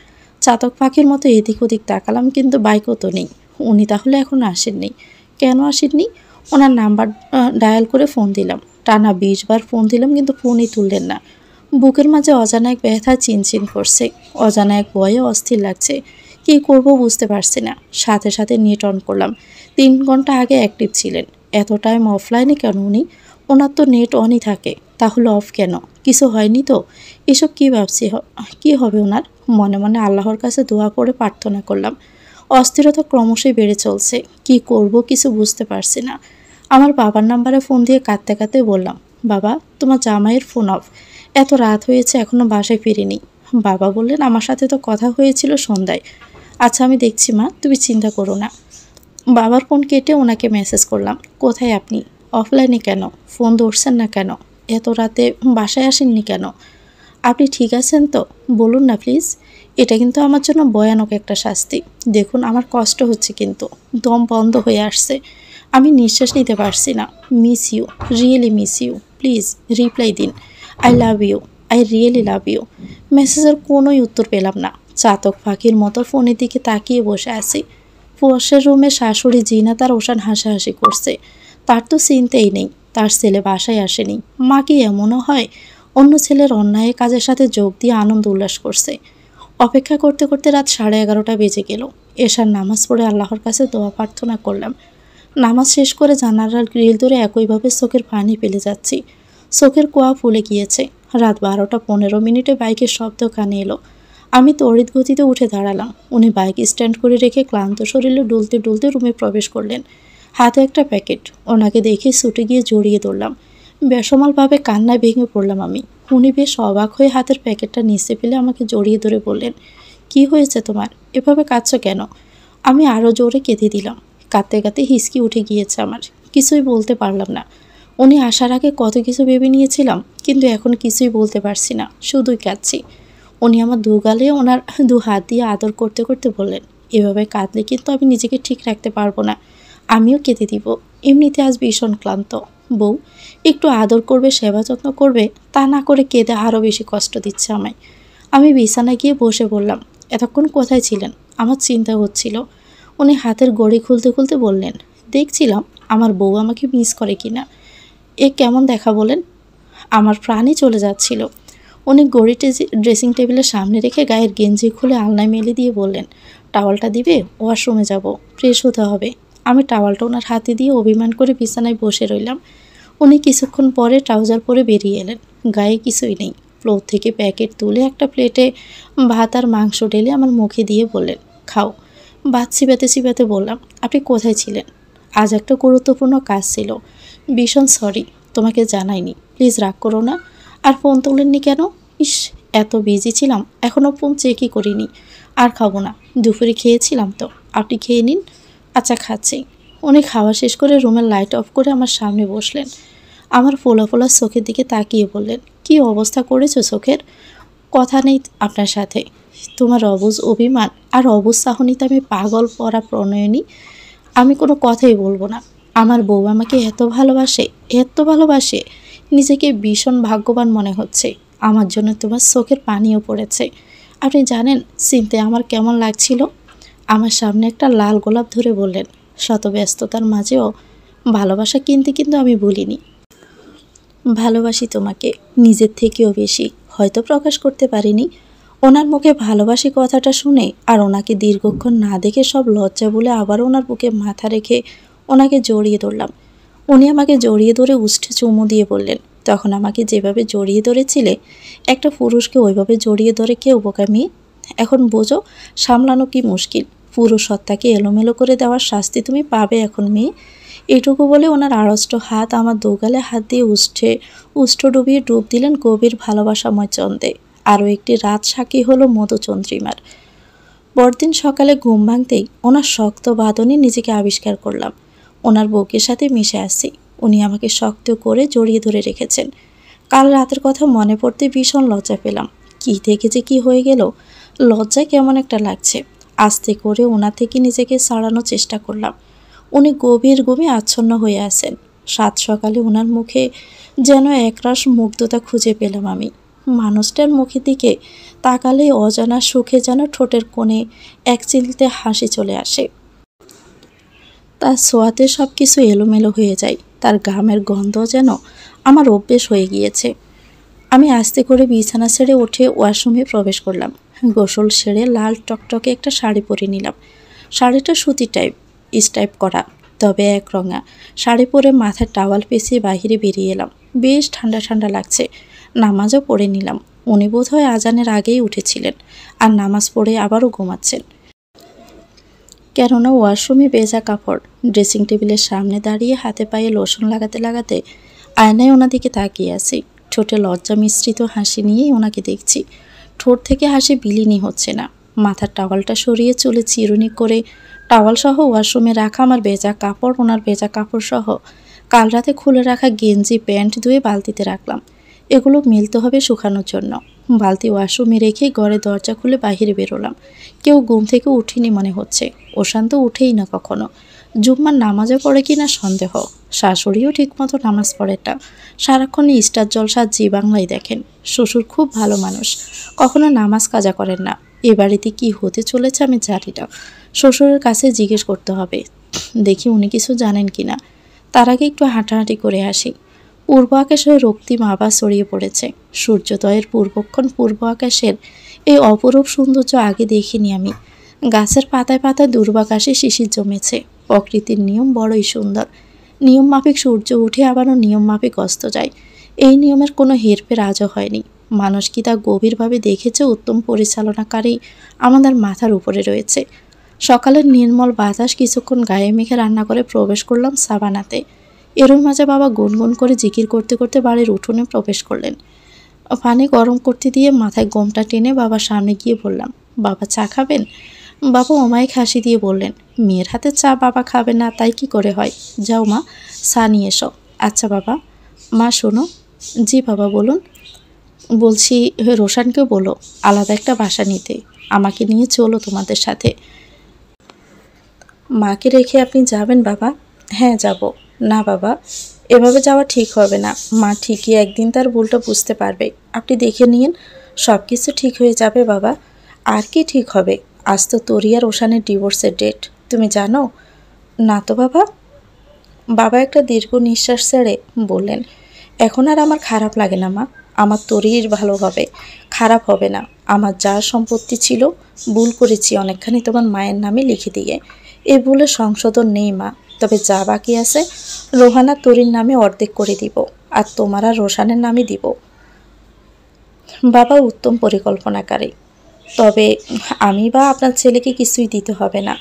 চাতক পাখির মতো এদিক ওদিক তাকালাম, কিন্তু বাইকও তো নেই। উনি তাহলে এখনো আসেননি। কেন আসেননি? ওনার নাম্বার ডায়াল করে ফোন দিলাম। টানা 20 বার ফোন দিলাম, কিন্তু ফোনই তুললেন না। বুকের মাঝে অজানা এক ব্যথা চিনচিন করছে। অজানা এক ভয়ে অস্থির লাগছে। কী করব বুঝতে পারছি না। সাথে সাথে নেট অন করলাম। 3 ঘন্টা আগে অ্যাক্টিভ ছিলেন। এত টাইম অফলাইনে কেন উনি? ওনার তো নেট অনই থাকে, তাহলে অফ কেন? কিছু হয়নি তো? এসব কী ভাবছি, কী হবে ওনার? মনে মনে আল্লাহর কাছে দোয়া করে প্রার্থনা করলাম, অস্থিরতা ক্রমশই বেড়ে চলছে। কি করব কিছু বুঝতে পারছি না। আমার বাবার নাম্বারে ফোন দিয়ে কাঁদতে কাঁদতে বললাম, বাবা তোমার জামাইয়ের ফোন অফ, এত রাত হয়েছে এখনো বাসায় ফিরিনি। বাবা বললেন, আমার সাথে তো কথা হয়েছিল সন্ধ্যায়। আচ্ছা আমি দেখছি মা, তুমি চিন্তা করো না। বাবার ফোন কেটে ওনাকে মেসেজ করলাম, কোথায় আপনি? অফলাইনে কেন? ফোন ধরছেন না কেন? এত রাতে বাসায় আসেননি কেন? আপনি ঠিক আছেন তো? বলুন না প্লিজ। এটা কিন্তু আমার জন্য ভয়ানক একটা শাস্তি। দেখুন আমার কষ্ট হচ্ছে, কিন্তু দম বন্ধ হয়ে আসছে, আমি নিঃশ্বাস নিতে পারছি না। Miss you, really miss you, please reply দিন। I love you, I really love you. মেসেজের কোনোই উত্তর পেলাম না। চাতক পাখির মতো ফোনের দিকে তাকিয়ে বসে আছি। ফুয়াসের রুমে শাশুড়ি জিনা তার ওসান হাসাহাসি করছে। তার তো চিনতেই নেই, তার ছেলে বাসায় আসেনি। মা কি এমনও হয়? অন্য ছেলের অন্যায় কাজের সাথে যোগ দিয়ে আনন্দ উল্লাস করছে। অপেক্ষা করতে করতে রাত 11:30 বেজে গেল। এশার নামাজ পড়ে আল্লাহর কাছে দোয়া প্রার্থনা করলাম। নামাজ শেষ করে জানালার গ্রিল ধরে একইভাবে চোখের পানি ফেলে যাচ্ছি। চোখের কোয়া ফুলে গিয়েছে। রাত 12:15 বাইকের শব্দ কানে এলো। আমি তড়িৎ গতিতে উঠে দাঁড়ালাম। উনি বাইক স্ট্যান্ড করে রেখে ক্লান্ত শরীরে ডুলতে ডুলতে রুমে প্রবেশ করলেন। হাতে একটা প্যাকেট। ওনাকে দেখে ছুটে গিয়ে জড়িয়ে ধরলাম। বেসামালভাবে কান্নায় ভেঙে পড়লাম আমি। উনি বেশ অবাক হয়ে হাতের প্যাকেটটা নিচে ফেলে আমাকে জড়িয়ে ধরে বললেন, কি হয়েছে তোমার? এভাবে কাঁদছো কেন? আমি আরও জোরে কেঁদে দিলাম। কাঁদতে কাঁদতে হিসকি উঠে গিয়েছে আমার। কিছুই বলতে পারলাম না। উনি আসার আগে কত কিছু ভেবে নিয়েছিলাম, কিন্তু এখন কিছুই বলতে পারছি না, শুধুই কাঁদছি। উনি আমার দু গালে ওনার 2 হাত দিয়ে আদর করতে করতে বললেন, এভাবে কাঁদলে কিন্তু আমি নিজেকে ঠিক রাখতে পারবো না, আমিও কেঁদে দিব। এমনিতে আজ ভীষণ ক্লান্ত। বউ, একটু আদর করবে, সেবা যত্ন করবে, তা না করে কেঁদে আরও বেশি কষ্ট দিচ্ছে আমায়। আমি বিছানায় গিয়ে বসে বললাম, এতক্ষণ কোথায় ছিলেন? আমার চিন্তা হচ্ছিল। উনি হাতের ঘড়ি খুলতে খুলতে বললেন, দেখছিলাম আমার বউ আমাকে মিস করে কিনা। এ কেমন দেখা বলেন? আমার প্রাণই চলে যাচ্ছিল। উনি ঘড়িটি ড্রেসিং টেবিলের সামনে রেখে গায়ের গেঞ্জি খুলে আলনায় মেলে দিয়ে বললেন, টাওয়ালটা দিবে? ওয়াশরুমে যাব, ফ্রেশ হতে হবে। আমি টাওয়ালটা ওনার হাতে দিয়ে অভিমান করে বিছানায় বসে রইলাম। উনি কিছুক্ষণ পরে ট্রাউজার পরে বেরিয়ে এলেন। গায়ে কিছুই নেই। ফ্লোর থেকে প্যাকেট তুলে একটা প্লেটে ভাত আর মাংস ঢেলে আমার মুখে দিয়ে বললেন, খাও। ভাত চিবাতে চিবাতে বললাম, আপনি কোথায় ছিলেন? আজ একটা গুরুত্বপূর্ণ কাজ ছিল। ভীষণ সরি, তোমাকে জানাইনি, প্লিজ রাগ করো না। আর ফোন তোলেননি কেন? ইস, এত বিজি ছিলাম, এখনও ফোন চেকই করিনি। আর খাবো না, দুপুরে খেয়েছিলাম তো। আপনি খেয়ে নিন। আচ্ছা খাচ্ছি। উনি খাওয়া শেষ করে রুমের লাইট অফ করে আমার সামনে বসলেন। আমার ফোলা ফোলা চোখের দিকে তাকিয়ে বললেন, কি অবস্থা করেছো চোখের? কথা নেই আপনার সাথে। তোমার অবুঝ অভিমান আর অবুঝ চাহনিতে আমি পাগল পরা প্রণয়নী। আমি কোনো কথাই বলবো না। আমার বউ আমাকে এত ভালোবাসে, এত ভালোবাসে, নিজেকে ভীষণ ভাগ্যবান মনে হচ্ছে। আমার জন্য তোমার চোখের পানিও পড়েছে। আপনি জানেন চিনতে আমার কেমন লাগছিল? আমার সামনে একটা লাল গোলাপ ধরে বললেন, শত ব্যস্ততার মাঝেও ভালোবাসা কিনতে কিন্তু আমি ভুলিনি। ভালোবাসি তোমাকে নিজের থেকেও বেশি, হয়তো প্রকাশ করতে পারিনি। ওনার মুখে ভালোবাসি কথাটা শুনে আর ওনাকে দীর্ঘক্ষণ না দেখে সব লজ্জা বলে আবার ওনার বুকে মাথা রেখে ওনাকে জড়িয়ে ধরলাম। উনি আমাকে জড়িয়ে ধরে উষ্ঠে চুমু দিয়ে বললেন, তখন আমাকে যেভাবে জড়িয়ে ধরেছিলে, একটা পুরুষকে ওইভাবে জড়িয়ে ধরে কেউ বোকা মেয়ে? এখন বোঝো সামলানো কি মুশকিল। পুরো সত্তাকে এলোমেলো করে দেওয়ার শাস্তি তুমি পাবে এখন মেয়ে। এটুকু বলে ওনার আড়ষ্ট হাত আমার দোগালে হাত দিয়ে উষ্ঠ ডুবিয়ে ডুব দিলেন গভীর ভালোবাসাময় চন্দ্রে। আরও একটি রাত সাক্ষী হলো মধুচন্দ্রিমার। পরদিন সকালে ঘুম ভাঙতেই ওনার শক্ত বাঁধনে নিজেকে আবিষ্কার করলাম। ওনার বুকের সাথে মিশে আসি। উনি আমাকে শক্ত করে জড়িয়ে ধরে রেখেছেন। কাল রাতের কথা মনে পড়তে ভীষণ লজ্জা পেলাম। কি থেকে যে কি হয়ে গেল, লজ্জায় কেমন একটা লাগছে। আস্তে করে ওনার থেকে নিজেকে ছাড়ানোর চেষ্টা করলাম। উনি গভীর ঘুমে আচ্ছন্ন হয়ে আছেন। সাত সকালে ওনার মুখে যেন একরাশ মুগ্ধতা খুঁজে পেলাম আমি। মানুষটার মুখের দিকে তাকালে অজানা সুখে যেন ঠোঁটের কোণে এক চিলতে হাসি চলে আসে। তার ছোঁয়াতে সব কিছু এলোমেলো হয়ে যায়। তার ঘামের গন্ধ যেন আমার অভ্যেস হয়ে গিয়েছে। আমি আস্তে করে বিছানা ছেড়ে উঠে ওয়াশরুমে প্রবেশ করলাম। গোসল সেরে লাল টকটকে একটা শাড়ি পরে নিলাম। শাড়িটা সুতি স্টাইপ করা, তবে একরঙা। শাড়ি পরে মাথায় টাওয়াল পেঁচিয়ে বাহিরে বেরিয়ে এলাম। বেশ ঠান্ডা ঠান্ডা লাগছে। নামাজও পড়ে নিলাম। উনি বোধহয় আজানের আগেই উঠেছিলেন আর নামাজ পড়ে আবারও ঘুমাচ্ছেন। কেননা ওয়াশরুমে ভেজা কাপড়। ড্রেসিং টেবিলের সামনে দাঁড়িয়ে হাতে পায়ে লোশন লাগাতে লাগাতে আয়নায় ওনাদিকে তাকিয়ে আছি। ঠোঁটে লজ্জা মিশ্রিত হাসি নিয়েই ওনাকে দেখছি। ঠোঁট থেকে হাসি বিলীনই হচ্ছে না। মাথার টাওয়ালটা সরিয়ে চুলে চিরুনি করে টাওয়াল সহ ওয়াশরুমে রাখা আমার ভেজা কাপড়, ওনার ভেজা কাপড় সহ কাল রাতে খুলে রাখা গেঞ্জি প্যান্ট ধুয়ে বালতিতে রাখলাম। এগুলো মিলতে হবে শুকানোর জন্য। বালতি ওয়াশরুমে রেখে ঘরে দরজা খুলে বাহিরে বেরোলাম। কেউ ঘুম থেকে উঠিনি মনে হচ্ছে। ওশান্ত উঠেই না কখনো। জুম্মার নামাজে পড়ে কিনা সন্দেহ। শাশুড়িও ঠিকমতো নামাজ পড়ে না। সারাক্ষণ স্টার জলসা জি বাংলায় দেখেন। শ্বশুর খুব ভালো মানুষ, কখনো নামাজ কাজা করেন না। এ বাড়িতে কি হতে চলেছে আমি জানি না। শ্বশুরের কাছে জিজ্ঞেস করতে হবে, দেখি উনি কিছু জানেন কিনা। তার আগে একটু হাঁটাহাঁটি করে আসি। পূর্ব আকাশে রক্তিম আভা ছড়িয়ে পড়েছে। সূর্যোদয়ের পূর্বক্ষণ পূর্ব আকাশের এই অপরূপ সৌন্দর্য আগে দেখিনি আমি। গাছের পাতায় পাতায় দুর্বাকাশে শিশির জমেছে। প্রকৃতির নিয়ম বড়ই সুন্দর। নিয়ম মাফিক সূর্য উঠে আবারও নিয়ম মাফিক অস্ত যায়। এই নিয়মের কোনো হেরফের আজও হয়নি। মানুষ কি তা গভীরভাবে দেখেছে? উত্তম পরিচালনাকারী আমাদের মাথার উপরে রয়েছে। সকালের নির্মল বাতাস কিছুক্ষণ গায়ে মেখে রান্না করে প্রবেশ করলাম সাবানাতে। এরই মাঝে বাবা গুনগুন করে জিকির করতে করতে বাড়ির উঠোনে প্রবেশ করলেন। পানি গরম করতে দিয়ে মাথায় গোমটা টেনে বাবার সামনে গিয়ে বললাম, বাবা চা খাবেন? বাবা অমায়িক হাসি দিয়ে বললেন, মেয়ের হাতে চা বাবা খাবে না তাই কি করে হয়? যাও মা, চা নিয়ে এসো। আচ্ছা বাবা। মা শোনো। জি বাবা বলুন। বলছি রোশানকেও বলো আলাদা একটা বাসা নিতে। আমাকে নিয়ে চলো তোমাদের সাথে। মাকে রেখে আপনি যাবেন বাবা? হ্যাঁ যাব। না বাবা, এভাবে যাওয়া ঠিক হবে না। মা ঠিকই একদিন তার ভুলটা বুঝতে পারবে। আপনি দেখে নিন, সব কিছু ঠিক হয়ে যাবে বাবা। আর কি ঠিক হবে? আজ তো তোরি আর ওশানের ডিভোর্সের ডেট, তুমি জানো? না তো বাবা। বাবা একটা দীর্ঘ নিঃশ্বাস ছেড়ে বললেন, এখন আর আমার খারাপ লাগে না মা। আমার তোরির ভালো হবে, খারাপ হবে না। আমার যা সম্পত্তি ছিল ভুল করেছি অনেকখানি তোমার মায়ের নামে লিখে দিয়ে। এই ভুলের সংশোধন নেই মা। তবে যা বাকি আছে রোহানা তোরির নামে অর্ধেক করে দিব, আর তোমার আর রোশানের নামে দিব। বাবা উত্তম পরিকল্পনাকারী। তবে আমি বা আপনার ছেলেকে কিছুই দিতে হবে না।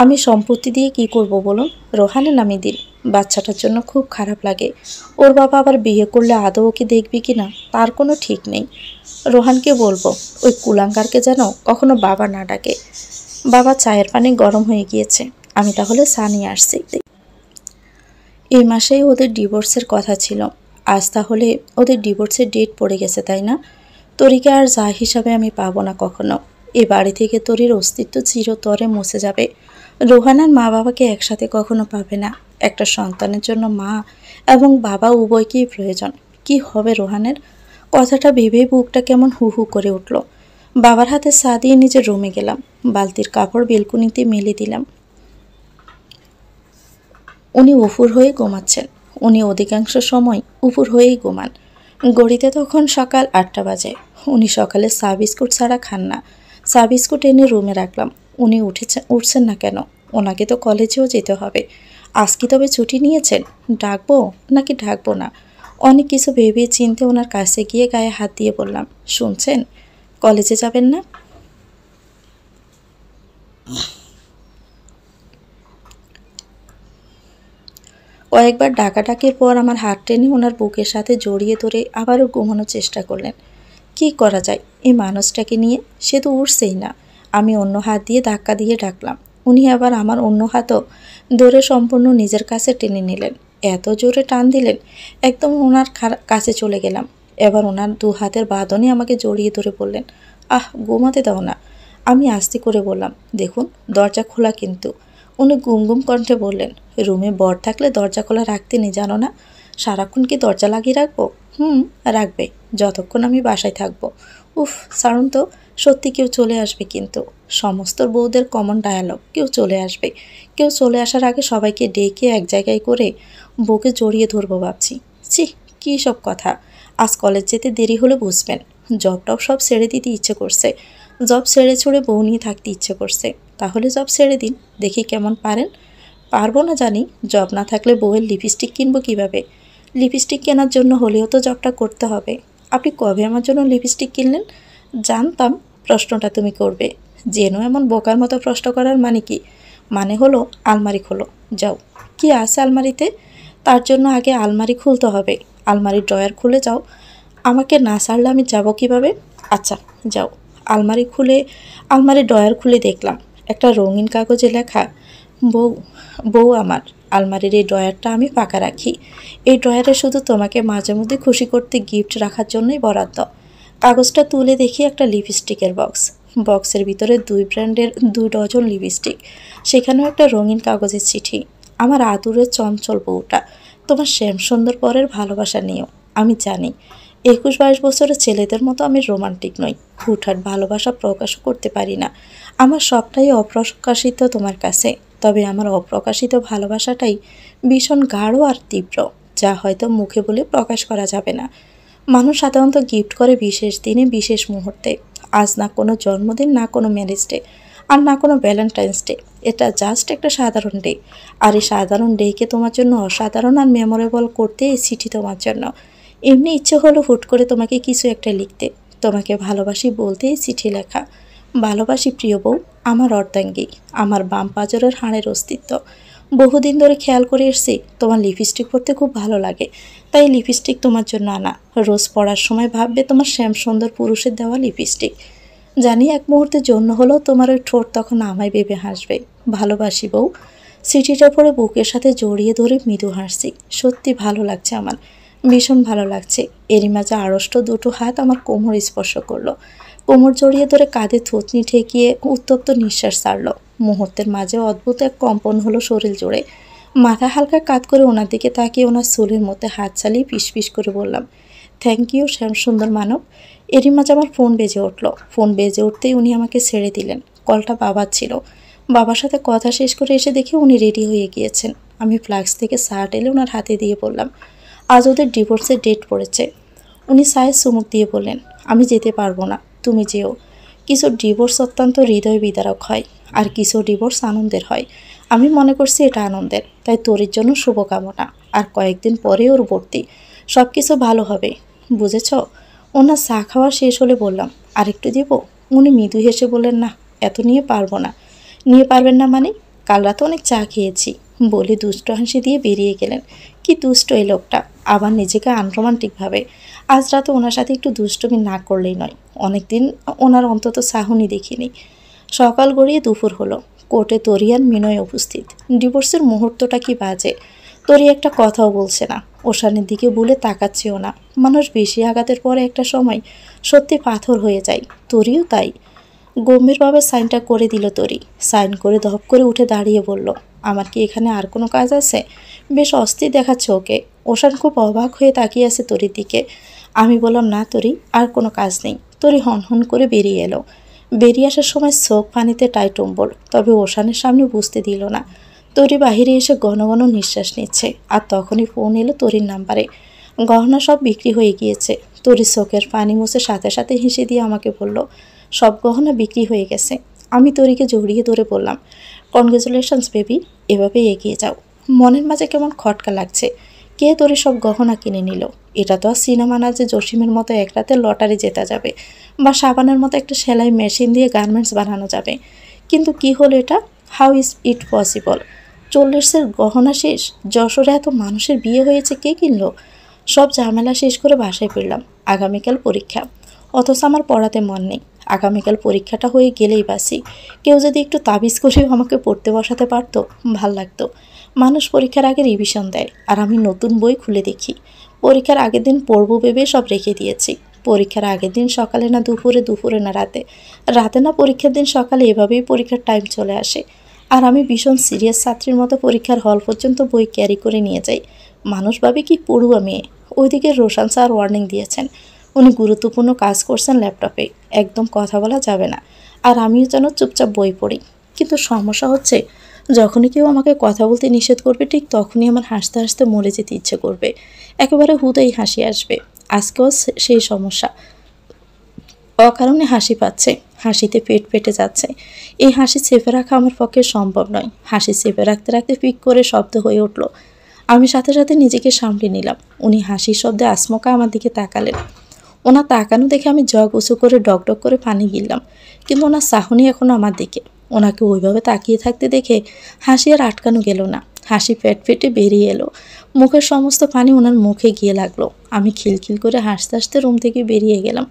আমি সম্পত্তি দিয়ে কি করব বলুন? রোহানের নামে দিন। বাচ্চাটার জন্য খুব খারাপ লাগে। ওর বাবা আবার বিয়ে করলে আদৌ ওকে দেখবি কি না তার কোনো ঠিক নেই। রোহানকে বলবো ওই কুলাঙ্গারকে যেন কখনো বাবা না ডাকে। বাবা চায়ের পানি গরম হয়ে গিয়েছে, আমি তাহলে চা নিয়ে আসছি। এই মাসেই ওদের ডিভোর্সের কথা ছিল। আজ তাহলে ওদের ডিভোর্সের ডেট পড়ে গেছে, তাই না? তরিকে আর যা হিসাবে আমি পাবো না কখনো। এ বাড়ি থেকে তরির অস্তিত্ব চিরতরে মুছে যাবে। রোহানার মা বাবাকে একসাথে কখনো পাবে না। একটা সন্তানের জন্য মা এবং বাবা উভয়কেই প্রয়োজন। কি হবে রোহানের? কথাটা ভেবেই বুকটা কেমন হু হু করে উঠল। বাবার হাতে চা দিয়ে নিজের রুমে গেলাম। বালতির কাপড় বেলকুনিতে মেলে দিলাম। উনি উপুর হয়ে ঘুমাচ্ছেন। উনি অধিকাংশ সময় উপুর হয়েই ঘুমান। ঘড়িতে তখন সকাল 8টা বাজে। উনি সকালে চা বিস্কুট ছাড়া খান না। চা বিস্কুট এনে রুমে রাখলাম। উনি উঠছেন না কেন? ওনাকে তো কলেজেও যেতে হবে। আজ কি তবে ছুটি নিয়েছেন? ডাকবো নাকি ডাকবো না? অনেক কিছু ভেবে চিনতে ওনার কাছে গিয়ে গায়ে হাত দিয়ে বললাম, শুনছেন, কলেজে যাবেন না? কয়েকবার ডাকাডাকির পর আমার হাত টেনে ওনার বুকের সাথে জড়িয়ে ধরে আবারও ঘুমানোর চেষ্টা করলেন। কি করা যায় এই মানুষটাকে নিয়ে? সে তো উঠছেই না। আমি অন্য হাত দিয়ে ধাক্কা দিয়ে ডাকলাম। উনি আবার আমার অন্য হাতও ধরে সম্পূর্ণ নিজের কাছে টেনে নিলেন। এত জোরে টান দিলেন, একদম ওনার কাছে চলে গেলাম। এবার ওনার দু হাতের বাঁধনে আমাকে জড়িয়ে ধরে বললেন, আহ ঘুমাতে দাও না। আমি আস্তে করে বললাম, দেখুন দরজা খোলা কিন্তু। উনি গুমগুম কণ্ঠে বললেন, রুমে বর থাকলে দরজা খোলা রাখতে নেই জানো না? সারাক্ষণ কি দরজা লাগিয়ে রাখবো? রাখবে, যতক্ষণ আমি বাসায় থাকবো। উফ ছাড়ুন তো, সত্যি কেউ চলে আসবে কিন্তু। সমস্ত বউদের কমন ডায়ালগ, কেউ চলে আসবে। কেউ চলে আসার আগে সবাইকে ডেকে এক জায়গায় করে বউকে জড়িয়ে ধরবো ভাবছি। ছি, কী সব কথা। আজ কলেজ যেতে দেরি হলে বুঝবেন। জব টব সব ছেড়ে দিতে ইচ্ছে করছে। জব ছেড়ে ছুড়ে বউ নিয়ে থাকতে ইচ্ছে করছে। তাহলে জব ছেড়ে দিন, দেখি কেমন পারেন। পারবো না জানি, জব না থাকলে বউয়ের লিপস্টিক কিনবো কিভাবে? লিপস্টিক কেনার জন্য হলেও তো জবটা করতে হবে। আপনি কবে আমার জন্য লিপস্টিক কিনলেন? জানতাম প্রশ্নটা তুমি করবে। যেন এমন বোকার মতো প্রশ্ন করার মানে কি? মানে হলো আলমারি খোলো, যাও। কি আছে আলমারিতে? তার জন্য আগে আলমারি খুলতে হবে। আলমারির ড্রয়ার খুলে যাও। আমাকে না ছাড়লে আমি যাব কিভাবে? আচ্ছা, যাও। আলমারি খুলে আলমারির ড্রয়ার খুলে দেখলাম একটা রঙিন কাগজে লেখা, বউ, বউ আমার। আলমারির এই ড্রয়ারটা আমি ফাঁকা রাখি। এই ড্রয়ারে শুধু তোমাকে মাঝে মধ্যে খুশি করতে গিফট রাখার জন্যই বরাদ্দ। কাগজটা তুলে দেখি একটা লিপস্টিকের বক্স। বক্সের ভিতরে 2 ব্র্যান্ডের 2 ডজন লিপস্টিক। সেখানেও একটা রঙিন কাগজের চিঠি। আমার আদুরের চঞ্চল বউটা, তোমার শ্যামসুন্দর পরের ভালোবাসা নিও। আমি জানি 21-22 বছরের ছেলেদের মতো আমি রোমান্টিক নই, হুটহাট ভালোবাসা প্রকাশও করতে পারি না। আমার সবটাই অপ্রকাশিত তোমার কাছে। তবে আমার অপ্রকাশিত ভালোবাসাটাই ভীষণ গাঢ় আর তীব্র, যা হয়তো মুখে বলে প্রকাশ করা যাবে না। মানুষ সাধারণত গিফট করে বিশেষ দিনে, বিশেষ মুহূর্তে। আজ না কোনো জন্মদিন, না কোনো ম্যারেজ ডে, আর না কোনো ভ্যালেন্টাইন্স ডে। এটা জাস্ট একটা সাধারণ ডে। আর এই সাধারণ ডেকে তোমার জন্য অসাধারণ আর মেমোরেবল করতে এই চিঠি তোমার জন্য। এমনি ইচ্ছে হলো হুট করে তোমাকে কিছু একটা লিখতে, তোমাকে ভালোবাসি বলতে এই চিঠি লেখা। ভালোবাসি প্রিয় বউ, আমার অর্ধাঙ্গী, আমার বাম পাঁজরের হাড়ের অস্তিত্ব। বহুদিন ধরে খেয়াল করে এসেছি তোমার লিপস্টিক পরতে খুব ভালো লাগে, তাই লিপস্টিক তোমার জন্য আনা। রোজ পড়ার সময় ভাববে তোমার শ্যামসুন্দর পুরুষের দেওয়া লিপস্টিক। জানি এক মুহূর্তের জন্য হলেও তোমার ওই ঠোঁট তখন আমায় ভেবে হাসবে। ভালোবাসি বউ। চিঠিটা পরে বুকের সাথে জড়িয়ে ধরে মৃদু হাসছি। সত্যি ভালো লাগছে আমার, ভীষণ ভালো লাগছে। এরই মাঝে আড়ষ্ট দুটো হাত আমার কোমর স্পর্শ করলো। কোমর জড়িয়ে ধরে কাঁধে থুতনি ঠেকিয়ে উত্তপ্ত নিঃশ্বাস ছাড়লো। মুহূর্তের মাঝে অদ্ভুত এক কম্পন হলো শরীর জুড়ে। মাথা হালকা কাত করে ওনার দিকে তাকিয়ে ওনার চুলের মধ্যে হাত চালিয়ে পিস করে বললাম, থ্যাংক ইউ শ্যামসুন্দর মানব। এরই মাঝে আমার ফোন বেজে উঠলো। ফোন বেজে উঠতেই উনি আমাকে ছেড়ে দিলেন। কলটা বাবার ছিল। বাবার সাথে কথা শেষ করে এসে দেখি উনি রেডি হয়ে গিয়েছেন। আমি ফ্লাক্স থেকে শার্ট এলে ওনার হাতে দিয়ে বললাম, আজ ওদের ডিভোর্সের ডেট পড়েছে। উনি সায়ের চুমুক দিয়ে বললেন, আমি যেতে পারবো না, তুমি যেও। কিছু ডিভোর্স অত্যন্ত হৃদয় বিদারক হয়, আর কিছু ডিভোর্স আনন্দের হয়। আমি মনে করছি এটা আনন্দের, তাই তোরের জন্য শুভকামনা। আর কয়েকদিন পরে ওর ভর্তি, সব কিছু ভালো হবে, বুঝেছ? ওনার চা খাওয়া শেষ হলে বললাম, আর একটু দিব? উনি মৃদু হেসে বললেন, না, এত নিয়ে পারবো না। নিয়ে পারবেন না মানে? কাল রাতে অনেক চা খেয়েছি, বলে দুষ্ট হাসি দিয়ে বেরিয়ে গেলেন। কি দুষ্ট এই লোকটা, আবার নিজেকে আনরোমান্টিকভাবে। আজ রাতে ওনার সাথে একটু দুষ্টমি না করলেই নয়। অনেকদিন ওনার অন্তত সাহনি দেখিনি। সকাল গড়িয়ে দুপুর হলো। কোর্টে তরি আর মিনয় উপস্থিত। ডিভোর্সের মুহূর্তটা কি বাজে। তরি একটা কথাও বলছে না, ওশানের দিকে বলে তাকাচ্ছেও না। মানুষ বেশি আঘাতের পরে একটা সময় সত্যি পাথর হয়ে যায়। তরিও তাই। গম্ভীরভাবে সাইনটা করে দিল তরি। সাইন করে ধপ করে উঠে দাঁড়িয়ে বলল, আমার কি এখানে আর কোনো কাজ আছে? বেশ অস্থির দেখাচ্ছে ওকে। ওশান খুব অবাক হয়ে তাকিয়ে আছে তরির দিকে। আমি বললাম, না তরি, আর কোনো কাজ নেই। তরি হন করে বেরিয়ে এলো। বেরিয়ে আসার সময় চোখ পানিতে টাইটম্বর, তবে ওশানের সামনে বুঝতে দিল না। তরি বাহিরে এসে ঘন ঘন নিঃশ্বাস নিচ্ছে। আর তখনই ফোন এলো তরির নাম্বারে। গহনা সব বিক্রি হয়ে গিয়েছে। তরির চোখের পানি মুছে সাথে সাথে হেসে দিয়ে আমাকে বলল, সব গহনা বিক্রি হয়ে গেছে। আমি তরিকে জড়িয়ে ধরে বললাম, কনগ্রেচুলেশনস বেবি, এভাবে এগিয়ে যাও। মনের মাঝে কেমন খটকা লাগছে। কে তরি সব গহনা কিনে নিল? এটা তো আর সিনেমা না যে জসিমের মতো এক রাতে লটারি জেতা যাবে, বা সাবানের মতো একটা সেলাই মেশিন দিয়ে গার্মেন্টস বানানো যাবে। কিন্তু কি হলো এটা? How is it possible? 40-এর গহনা শেষ, যশোরে এত মানুষের বিয়ে হয়েছে, কে কিনলো? সব ঝামেলা শেষ করে বাসায় ফিরলাম। আগামীকাল পরীক্ষা, অথচ আমার পড়াতে মন নেই। আগামীকাল পরীক্ষাটা হয়ে গেলেই বাসি। কেউ যদি একটু তাবিজ করেও আমাকে পড়তে বসাতে পারতো, ভাল লাগতো। মানুষ পরীক্ষার আগে রিভিশন দেয়, আর আমি নতুন বই খুলে দেখি। পরীক্ষার আগের দিন পড়বো ভেবে সব রেখে দিয়েছি। পরীক্ষার আগের দিন সকালে না দুপুরে, দুপুরে না রাতে, রাতে না পরীক্ষার দিন সকালে, এভাবেই পরীক্ষার টাইম চলে আসে। আর আমি ভীষণ সিরিয়াস ছাত্রীর মতো পরীক্ষার হল পর্যন্ত বই ক্যারি করে নিয়ে যাই। মানুষ ভাবে কি পড়ুয়া মেয়ে। ওইদিকে রোশান স্যার ওয়ার্নিং দিয়েছেন, উনি গুরুত্বপূর্ণ কাজ করছেন ল্যাপটপে, একদম কথা বলা যাবে না। আর আমিও যেন চুপচাপ বই পড়ি। কিন্তু সমস্যা হচ্ছে, যখনই কেউ আমাকে কথা বলতে নিষেধ করবে, ঠিক তখনই আমার হাসতে হাসতে মরে যেতে ইচ্ছে করবে। একেবারে হুদাই হাসি আসবে। আজকেও সেই সমস্যা। অকারণে হাসি পাচ্ছে, হাসিতে পেট ফেটে যাচ্ছে। এই হাসি চেপে রাখা আমার পক্ষে সম্ভব নয়। হাসি চেপে রাখতে রাখতে পিক করে শব্দ হয়ে উঠল। আমি সাথে সাথে নিজেকে সামলে নিলাম। উনি হাসির শব্দে আসমকা আমার দিকে তাকালেন। ওনার তাকানো দেখে আমি জগ উঁচু করে ডক ডক করে পানি গিললাম, কিন্তু ওনার চাহনি এখনো আমার দিকে। ওনাকে ওইভাবে তাকিয়ে থাকতে দেখে হাসি আর আটকানো গেল না। হাসি পেট ফেটে বেরিয়ে এলো, মুখের সমস্ত পানি ওনার মুখে গিয়ে লাগলো। আমি খিলখিল করে হাসতে হাসতে রুম থেকে বেরিয়ে গেলাম।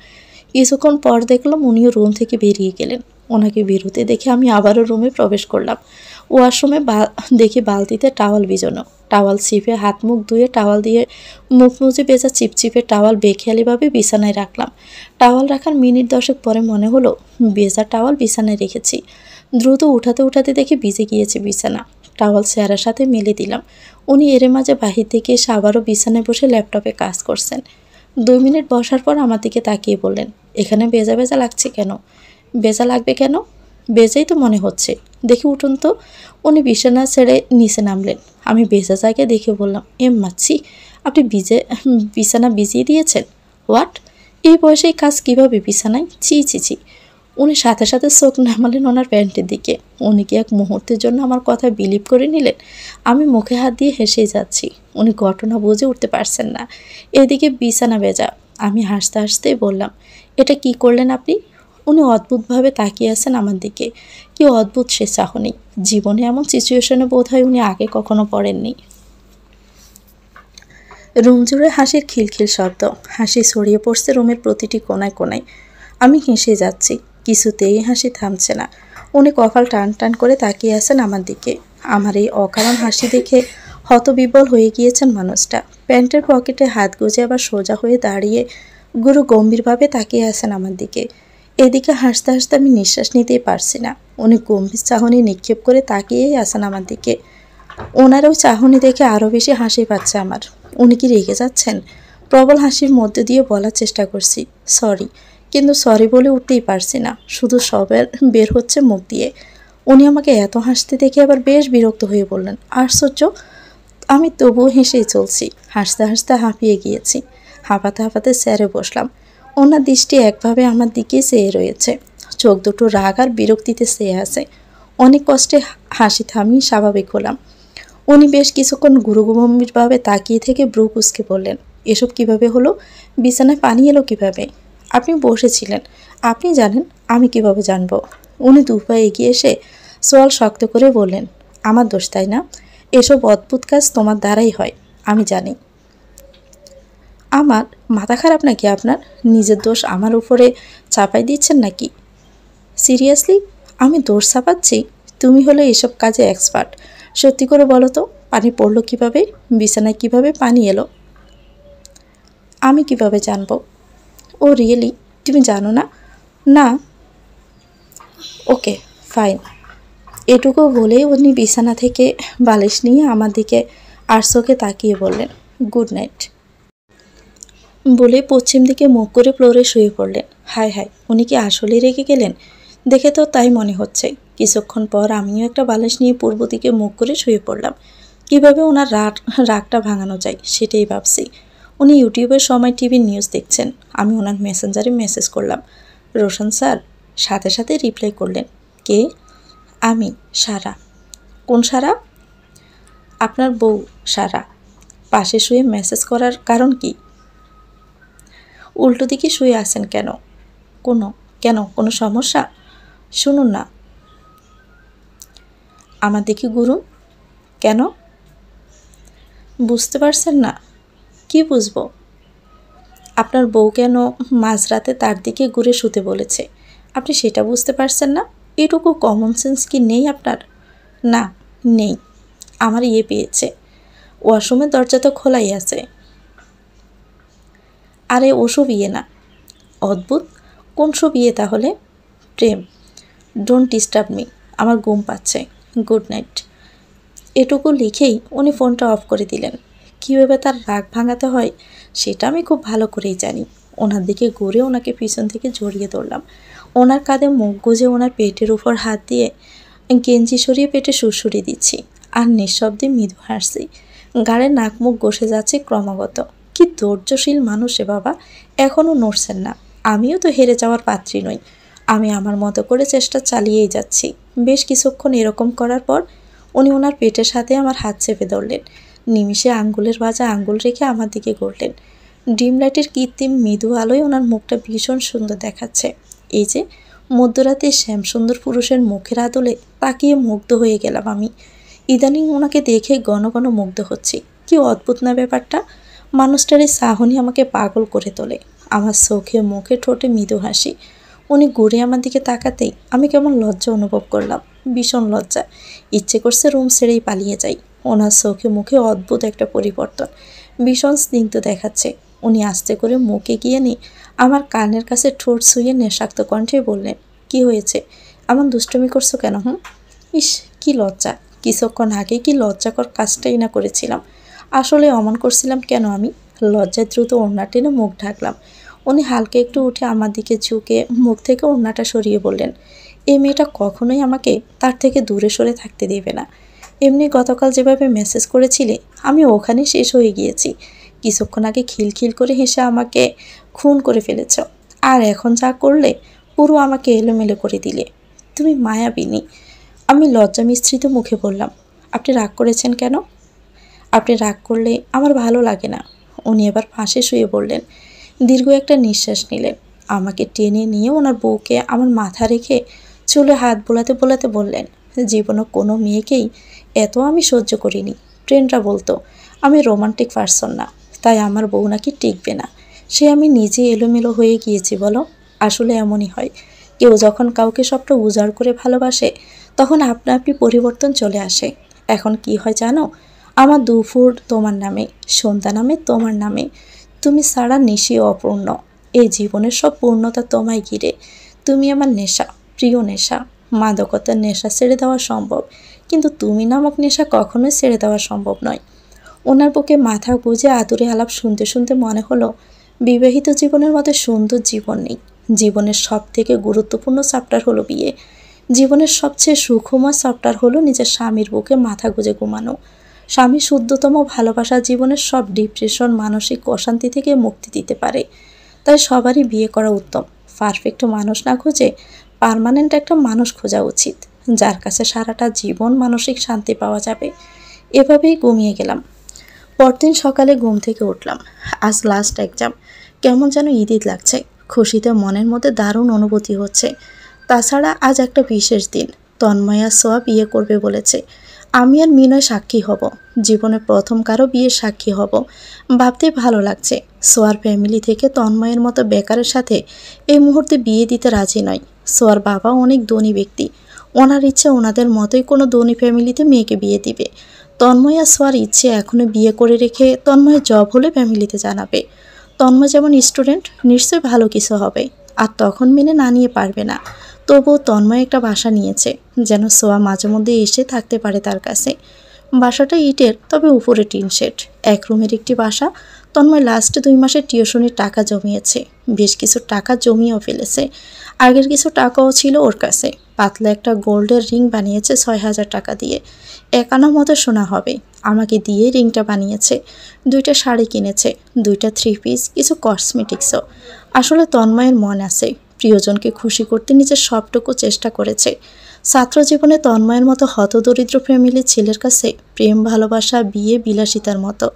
কিছুক্ষণ পর দেখলাম উনিও রুম থেকে বেরিয়ে গেলেন। ওনাকে বেরোতে দেখে আমি আবারও রুমে প্রবেশ করলাম। ওয়াশরুমে দেখি বালতিতে টাওয়াল ভিজানো। টাওয়াল ছিপে হাত মুখ ধুয়ে টাওয়াল দিয়ে মুখ মুছে ভেজা চিপচিপে টাওয়াল বেখেয়ালিভাবে বিছানায় রাখলাম। টাওয়াল রাখার মিনিট 10 পরে মনে হলো ভেজা টাওয়াল বিছানায় রেখেছি। দ্রুত উঠাতে উঠাতে দেখি ভিজে গিয়েছে বিছানা। টাওয়াল চেয়ারের সাথে মেলে দিলাম। উনি এর মাঝে বাহির থেকে এসে আবারও বিছানায় বসে ল্যাপটপে কাজ করছেন। 2 মিনিট বসার পর আমার দিকে তাকিয়ে বললেন, এখানে ভেজা ভেজা লাগছে কেন? ভেজা লাগবে কেন? ভেজাই তো মনে হচ্ছে, দেখি উঠুন তো। উনি বিছানা ছেড়ে নিচে নামলেন। আমি ভেজা জায়গায় দেখে বললাম, মাছি, আপনি বিছানা ভিজিয়ে দিয়েছেন? হোয়াট? এই বয়সে এই কাজ কীভাবে বিছানায়? ছি ছি ছি। উনি সাথে সাথে চোখ নামালেন ওনার প্যান্টের দিকে। উনি কি এক মুহূর্তের জন্য আমার কথা বিলিভ করে নিলেন? আমি মুখে হাত দিয়ে হেসেই যাচ্ছি। উনি ঘটনা বুঝে উঠতে পারছেন না। এদিকে বিছানা ভেজা। আমি হাসতে হাসতেই বললাম, এটা কি করলেন আপনি? উনি অদ্ভুতভাবে তাকিয়ে আছেন আমার দিকে। কি অদ্ভুত সে চাহনি! জীবনে এমন সিচুয়েশনে বোধ হয় উনি আগে কখনো পড়েননি। রুম জুড়ে হাসির খিলখিল শব্দ। হাসি ছড়িয়ে পড়ছে রুমের প্রতিটি কোনায় কোনায়। আমি হেসে যাচ্ছি, কিছুতেই হাসি থামছে না। উনি কপাল টান টান করে তাকিয়ে আছেন আমার দিকে। আমার এই অকারণ হাসি দেখে হতবিবল হয়ে গিয়েছেন মানুষটা। প্যান্টের পকেটে হাত গুজে আবার সোজা হয়ে দাঁড়িয়ে গুরু গম্ভীরভাবে তাকিয়ে আছেন আমার দিকে। এদিকে হাসতে হাসতে আমি নিঃশ্বাস নিতেই পারছি না। উনি গম্ভীর চাহনি নিক্ষেপ করে তাকিয়েই আছেন আমার দিকে। ওনার ওই চাহনি দেখে আরও বেশি হাসি পাচ্ছে আমার। উনি কি রেগে যাচ্ছেন? প্রবল হাসির মধ্যে দিয়ে বলার চেষ্টা করছি, সরি, কিন্তু সরি বলে উঠতেই পারছি না, শুধু সবের বের হচ্ছে মুখ দিয়ে। উনি আমাকে এত হাসতে দেখে আবার বেশ বিরক্ত হয়ে বললেন, আশ্চর্য। আমি তবুও হেসেই চলছি। হাসতে হাসতে হাঁপিয়ে গিয়েছি। হাঁপাতে হাঁপাতে চেয়ারে বসলাম। ওনার দৃষ্টি একভাবে আমার দিকেই চেয়ে রয়েছে। চোখ দুটো রাগ আর বিরক্তিতে চেয়ে আছে। অনেক কষ্টে হাসি থামিয়ে স্বাভাবিক হলাম। উনি বেশ কিছুক্ষণ গুরুগম্ভীরভাবে তাকিয়ে থেকে ব্রু কুঁচকে বললেন, এসব কিভাবে হলো? বিছানায় পানি এলো কিভাবে? আপনি বসেছিলেন, আপনি জানেন, আমি কিভাবে জানবো? উনি দুপায়ে এগিয়ে এসে সোয়াল শক্ত করে বললেন, আমার দোষ তাই না? এসব অদ্ভুত কাজ তোমার দ্বারাই হয়, আমি জানি। আমার মাথা খারাপ নাকি আপনার? নিজের দোষ আমার উপরে চাপাই দিচ্ছেন নাকি? সিরিয়াসলি আমি দোষ চাপাচ্ছি? তুমি হলে এসব কাজে এক্সপার্ট। সত্যি করে বলো তো, পানি পড়লো কিভাবে? বিছানায় কিভাবে পানি এলো? আমি কিভাবে জানবো? ও রিয়েলি? তুমি জানো না? না। ওকে, ফাইন। এটুকু বলেই উনি বিছানা থেকে বালিশ নিয়ে আমার দিকে আর চোখে তাকিয়ে বললেন, গুড নাইট। বলে পশ্চিম দিকে মুখ করে ফ্লোরে শুয়ে পড়লেন। হায় হায়, উনি কি আসলেই রেগে গেলেন? দেখে তো তাই মনে হচ্ছে। কিছুক্ষণ পর আমিও একটা বালিশ নিয়ে পূর্ব দিকে মুখ করে শুয়ে পড়লাম। কিভাবে ওনার রাগটা ভাঙানো যায় সেটাই ভাবছি। উনি ইউটিউবের সময় টিভির নিউজ দেখছেন। আমি ওনার মেসেঞ্জারে মেসেজ করলাম, রোশন স্যার। সাথে সাথে রিপ্লাই করলেন, কে? আমি, সারা। কোন সারা? আপনার বউ সারা। পাশে শুয়ে মেসেজ করার কারণ কি? উল্টো দিকে শুয়ে আছেন কেন? কোনো সমস্যা? শুনুন না, আমার দিকে ঘুরুন। কেন? বুঝতে পারছেন না? কি বুঝবো? আপনার বউ কেন মাঝরাতে তার দিকে ঘুরে শুতে বলেছে, আপনি সেটা বুঝতে পারছেন না? এটুকু কমন সেন্স কি নেই আপনার? না, নেই। আমার পেয়েছে। ওয়াশরুমের দরজা তো খোলাই আছে। আরে ওসব না। অদ্ভুত, কোন সব তাহলে? প্রেম। ডোন্ট ডিস্টার্ব মি, আমার ঘুম পাচ্ছে। Good night. এটুকু লিখেই উনি ফোনটা অফ করে দিলেন। কীভাবে তার রাগ ভাঙাতে হয় সেটা আমি খুব ভালো করেই জানি। ওনার দিকে ঘুরে ওনাকে পিছন থেকে জড়িয়ে ধরলাম। ওনার কাঁধে মুখ গুজে ওনার পেটের উপর হাত দিয়ে গেঞ্জি সরিয়ে পেটে সুরসুরি দিচ্ছি আর নিঃশব্দে মৃদু হাসছি। গাড়ে নাক মুখ ঘষে যাচ্ছে ক্রমাগত। কি ধৈর্যশীল মানুষ বাবা, এখনও নড়ছেন না। আমিও তো হেরে যাওয়ার পাত্রী নই। আমি আমার মতো করে চেষ্টা চালিয়েই যাচ্ছি। বেশ কিছুক্ষণ এরকম করার পর উনি ওনার পেটের সাথে আমার হাত চেপে ধরলেন। নিমিষে আঙ্গুলের ভাজা আঙ্গুল রেখে আমার দিকে ঘুরলেন। ডিম লাইটের কৃত্রিম মৃদু আলোয় ওনার মুখটা ভীষণ সুন্দর দেখাচ্ছে। এই যে মধ্যরাতে শ্যামসুন্দর পুরুষের মুখের আদলে তাকিয়ে মুগ্ধ হয়ে গেলাম আমি। ইদানিং ওনাকে দেখে ঘন ঘন মুগ্ধ হচ্ছি। কি অদ্ভুত না ব্যাপারটা! মানুষটার এই চাহনি আমাকে পাগল করে তোলে। আমার চোখে মুখে ঠোঁটে মৃদু হাসি। উনি ঘুরে আমার দিকে তাকাতেই আমি কেমন লজ্জা অনুভব করলাম, ভীষণ লজ্জা। ইচ্ছে করছে রুম ছেড়েই পালিয়ে যাই। ওনার চোখে মুখে অদ্ভুত একটা পরিবর্তন, ভীষণ স্নিগ্ধ দেখাচ্ছে। উনি আস্তে করে মুখে গিয়ে নিয়ে আমার কানের কাছে ঠোঁট ছুঁয়ে নেশাক্ত কণ্ঠে বললেন, কি হয়েছে? এমন দুষ্টুমি করছো কেন? ইস, কি লজ্জা! কিছুক্ষণ আগে কি লজ্জাকর কাজটাই না করেছিলাম। আসলে অমন করছিলাম কেন আমি? লজ্জায় দ্রুত ওড়না টেনে মুখ ঢাকলাম। উনি হালকা একটু উঠে আমার দিকে ঝুঁকে মুখ থেকে ওড়নাটা সরিয়ে বললেন, এই মেয়েটা কখনোই আমাকে তার থেকে দূরে সরে থাকতে দেবে না। এমনি গতকাল যেভাবে মেসেজ করেছিলে আমি ওখানে শেষ হয়ে গিয়েছি। কিছুক্ষণ আগে খিলখিল করে হেসে আমাকে খুন করে ফেলেছ, আর এখন যা করলে পুরো আমাকে এলোমেলো করে দিলে। তুমি মায়াবিনী। আমি লজ্জা মিশ্রিত মুখে বললাম, আপনি রাগ করেছেন কেন? আপনি রাগ করলে আমার ভালো লাগে না। উনি এবার পাশে শুয়ে বললেন, দীর্ঘ একটা নিঃশ্বাস নিলেন। আমাকে টেনে নিয়ে ওনার বউকে আমার মাথা রেখে চুলে হাত বোলাতে বোলাতে বললেন, জীবনে কোনো মেয়েকেই এত আমি সহ্য করিনি। ফ্রেন্ডরা বলতো আমি রোমান্টিক পারসন না, তাই আমার বউ নাকি টিকবে না। সে আমি নিজে এলোমেলো হয়ে গিয়েছি বলো। আসলে এমনই হয়, কেউ যখন কাউকে সবটা উজাড় করে ভালোবাসে তখন আপনা আপনি পরিবর্তন চলে আসে। এখন কি হয় জানো? আমার দুপুর তোমার নামে, সন্ধ্যা নামে তোমার নামে। তুমি ছাড়া নিশি অপূর্ণ। এই জীবনের সব পূর্ণতা তোমায় ঘিরে। তুমি আমার নেশা, প্রিয় নেশা। মাদকতার নেশা ছেড়ে দেওয়া সম্ভব, কিন্তু তুমি নামক নেশা কখনোই ছেড়ে দেওয়া সম্ভব নয়। ওনার বুকে মাথা গুঁজে আদুরে আলাপ শুনতে শুনতে মনে হলো, বিবাহিত জীবনের মতো সুন্দর জীবন নেই। জীবনের সব থেকে গুরুত্বপূর্ণ চ্যাপ্টার হলো বিয়ে। জীবনের সবচেয়ে সুখময় চ্যাপ্টার হলো নিজের স্বামীর বুকে মাথা গুঁজে ঘুমানো। স্বামী শুদ্ধতম ভালোবাসা জীবনের সব ডিপ্রেশন, মানসিক অশান্তি থেকে মুক্তি দিতে পারে। তাই সবারই বিয়ে করা উত্তম। পারফেক্ট মানুষ না খুঁজে পার্মানেন্ট একটা মানুষ খোঁজা উচিত, যার কাছে সারাটা জীবন মানসিক শান্তি পাওয়া যাবে। এভাবেই ঘুমিয়ে গেলাম। পরদিন সকালে ঘুম থেকে উঠলাম। আজ লাস্ট এক্সাম। কেমন যেন ঈদ লাগছে। খুশিতে মনের মধ্যে দারুণ অনুভূতি হচ্ছে। তাছাড়া আজ একটা বিশেষ দিন। তন্ময়া সোয়া বিয়ে করবে বলেছে। আমি আর মিনয় সাক্ষী হব। জীবনে প্রথম কারো বিয়ের সাক্ষী হব। ভাবতেই ভালো লাগছে। সোয়ার ফ্যামিলি থেকে তন্ময়ের মতো বেকারের সাথে এই মুহূর্তে বিয়ে দিতে রাজি নয়। সোয়ার বাবা অনেক ধনী ব্যক্তি। ওনার ইচ্ছে ওনাদের মতোই কোনো ধনী ফ্যামিলিতে মেয়েকে বিয়ে দিবে। তন্ময় আর সোয়ার ইচ্ছে এখনও বিয়ে করে রেখে তন্ময়ের জব হলে ফ্যামিলিতে জানাবে। তন্ময় যেমন স্টুডেন্ট, নিশ্চয়ই ভালো কিছু হবে, আর তখন মেনে না নিয়ে পারবে না। তবুও তন্ময় একটা বাসা নিয়েছে, যেন সোয়া মাঝে মধ্যে এসে থাকতে পারে তার কাছে। বাসাটা ইটের, তবে উপরে টিন শেড। এক রুমের একটি বাসা। তন্ময় লাস্ট 2 মাসের টিউশনির টাকা জমিয়েছে। বেশ কিছু টাকা জমিয়েও ফেলেছে। আগের কিছু টাকাও ছিল ওর কাছে। পাতলা একটা গোল্ডের রিং বানিয়েছে 6,000 টাকা দিয়ে। 1 আনা মতো সোনা হবে। আমাকে দিয়ে রিংটা বানিয়েছে। 2টা শাড়ি কিনেছে, 2টা 3 পিস, কিছু কসমেটিক্সও। আসলে তন্ময়ের মন আছে। প্রিয়জনকে খুশি করতে নিজের সবটুকু চেষ্টা করেছে। ছাত্র জীবনে তন্ময়ের মতো হতদরিদ্র ফ্যামিলির ছেলের কাছে প্রেম, ভালোবাসা, বিয়ে বিলাসিতার মতো।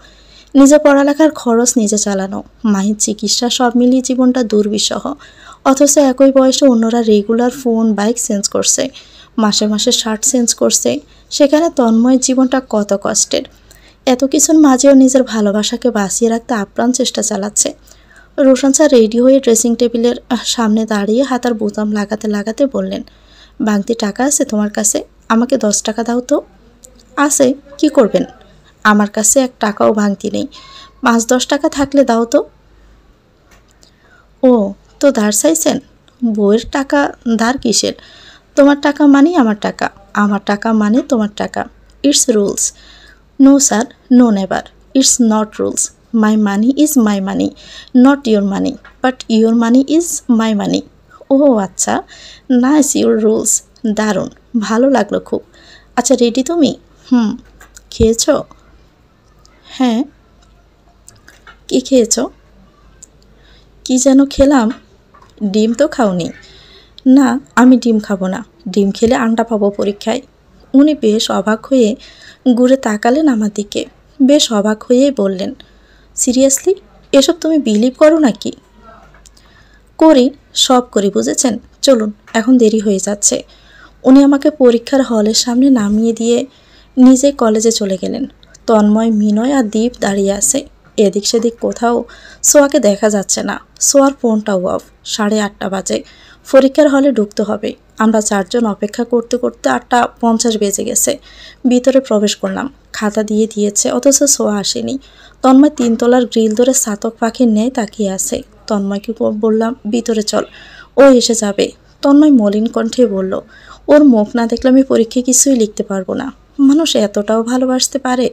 নিজে পড়ালেখার খরচ নিজে চালানো, মায়ের চিকিৎসা, সব মিলিয়ে জীবনটা দুর্বিষহ। অথচ একই বয়সে অন্যরা রেগুলার ফোন, বাইক চেঞ্জ করছে, মাসে মাসে শার্ট চেঞ্জ করছে। সেখানে তন্ময়ের জীবনটা কত কষ্টের। এত কিছুর মাঝেও নিজের ভালোবাসাকে বাঁচিয়ে রাখতে আপ্রাণ চেষ্টা চালাচ্ছে। রোশন স্যার রেডি হয়ে ড্রেসিং টেবিলের সামনে দাঁড়িয়ে হাতার বোতাম লাগাতে লাগাতে বললেন, বাংতি টাকা আছে তোমার কাছে? আমাকে 10 টাকা দাও তো। আছে, কি করবেন? আমার কাছে 1 টাকাও ভাঙতি নেই। 5-10 টাকা থাকলে দাও তো। ও, তো ধার চাইছেন? বউয়ের টাকা ধার কিসের? তোমার টাকা মানেই আমার টাকা, আমার টাকা মানে তোমার টাকা। It's rules. No sir, no never. It's not rules. My money is my money, not your money, but your money is my money. ও আচ্ছা, নাইস ইউর রুলস। দারুণ, ভালো লাগলো খুব। আচ্ছা, রেডি তুমি? খেয়েছ? হ্যাঁ। কি খেয়েছ? কি যেন খেলাম? ডিম তো খাওনি? না, আমি ডিম খাবো না। ডিম খেলে আন্ডা পাবো পরীক্ষায়। উনি বেশ অবাক হয়ে ঘুরে তাকালেন আমার দিকে। বেশ অবাক হয়েই বললেন, সিরিয়াসলি? এসব তুমি বিলিভ করো নাকি? করি, সব করি, বুঝেছেন? চলুন, এখন দেরি হয়ে যাচ্ছে। উনি আমাকে পরীক্ষার হলের সামনে নামিয়ে দিয়ে নিজে কলেজে চলে গেলেন। তন্ময়, মিনয় আর দীপ দাঁড়িয়ে আছে। এদিক সেদিক কোথাও সোয়াকে দেখা যাচ্ছে না। সোয়ার ফোনটাও অফ। 8:30 বাজে। পরীক্ষার হলে ঢুকতে হবে। আমরা 4জন অপেক্ষা করতে করতে 8:50 বেজে গেছে। ভিতরে প্রবেশ করলাম। খাতা দিয়ে দিয়েছে, অথচ সোয়া আসেনি। তন্ময় 3 তলার গ্রিল ধরে চাতক পাখির ন্যায় তাকিয়ে আছে। তন্ময়কে বললাম, ভিতরে চল, ও এসে যাবে। তন্ময় মলিন কণ্ঠে বলল, ওর মুখ না দেখলে আমি পরীক্ষায় কিছুই লিখতে পারবো না। মানুষ এতটাও ভালোবাসতে পারে?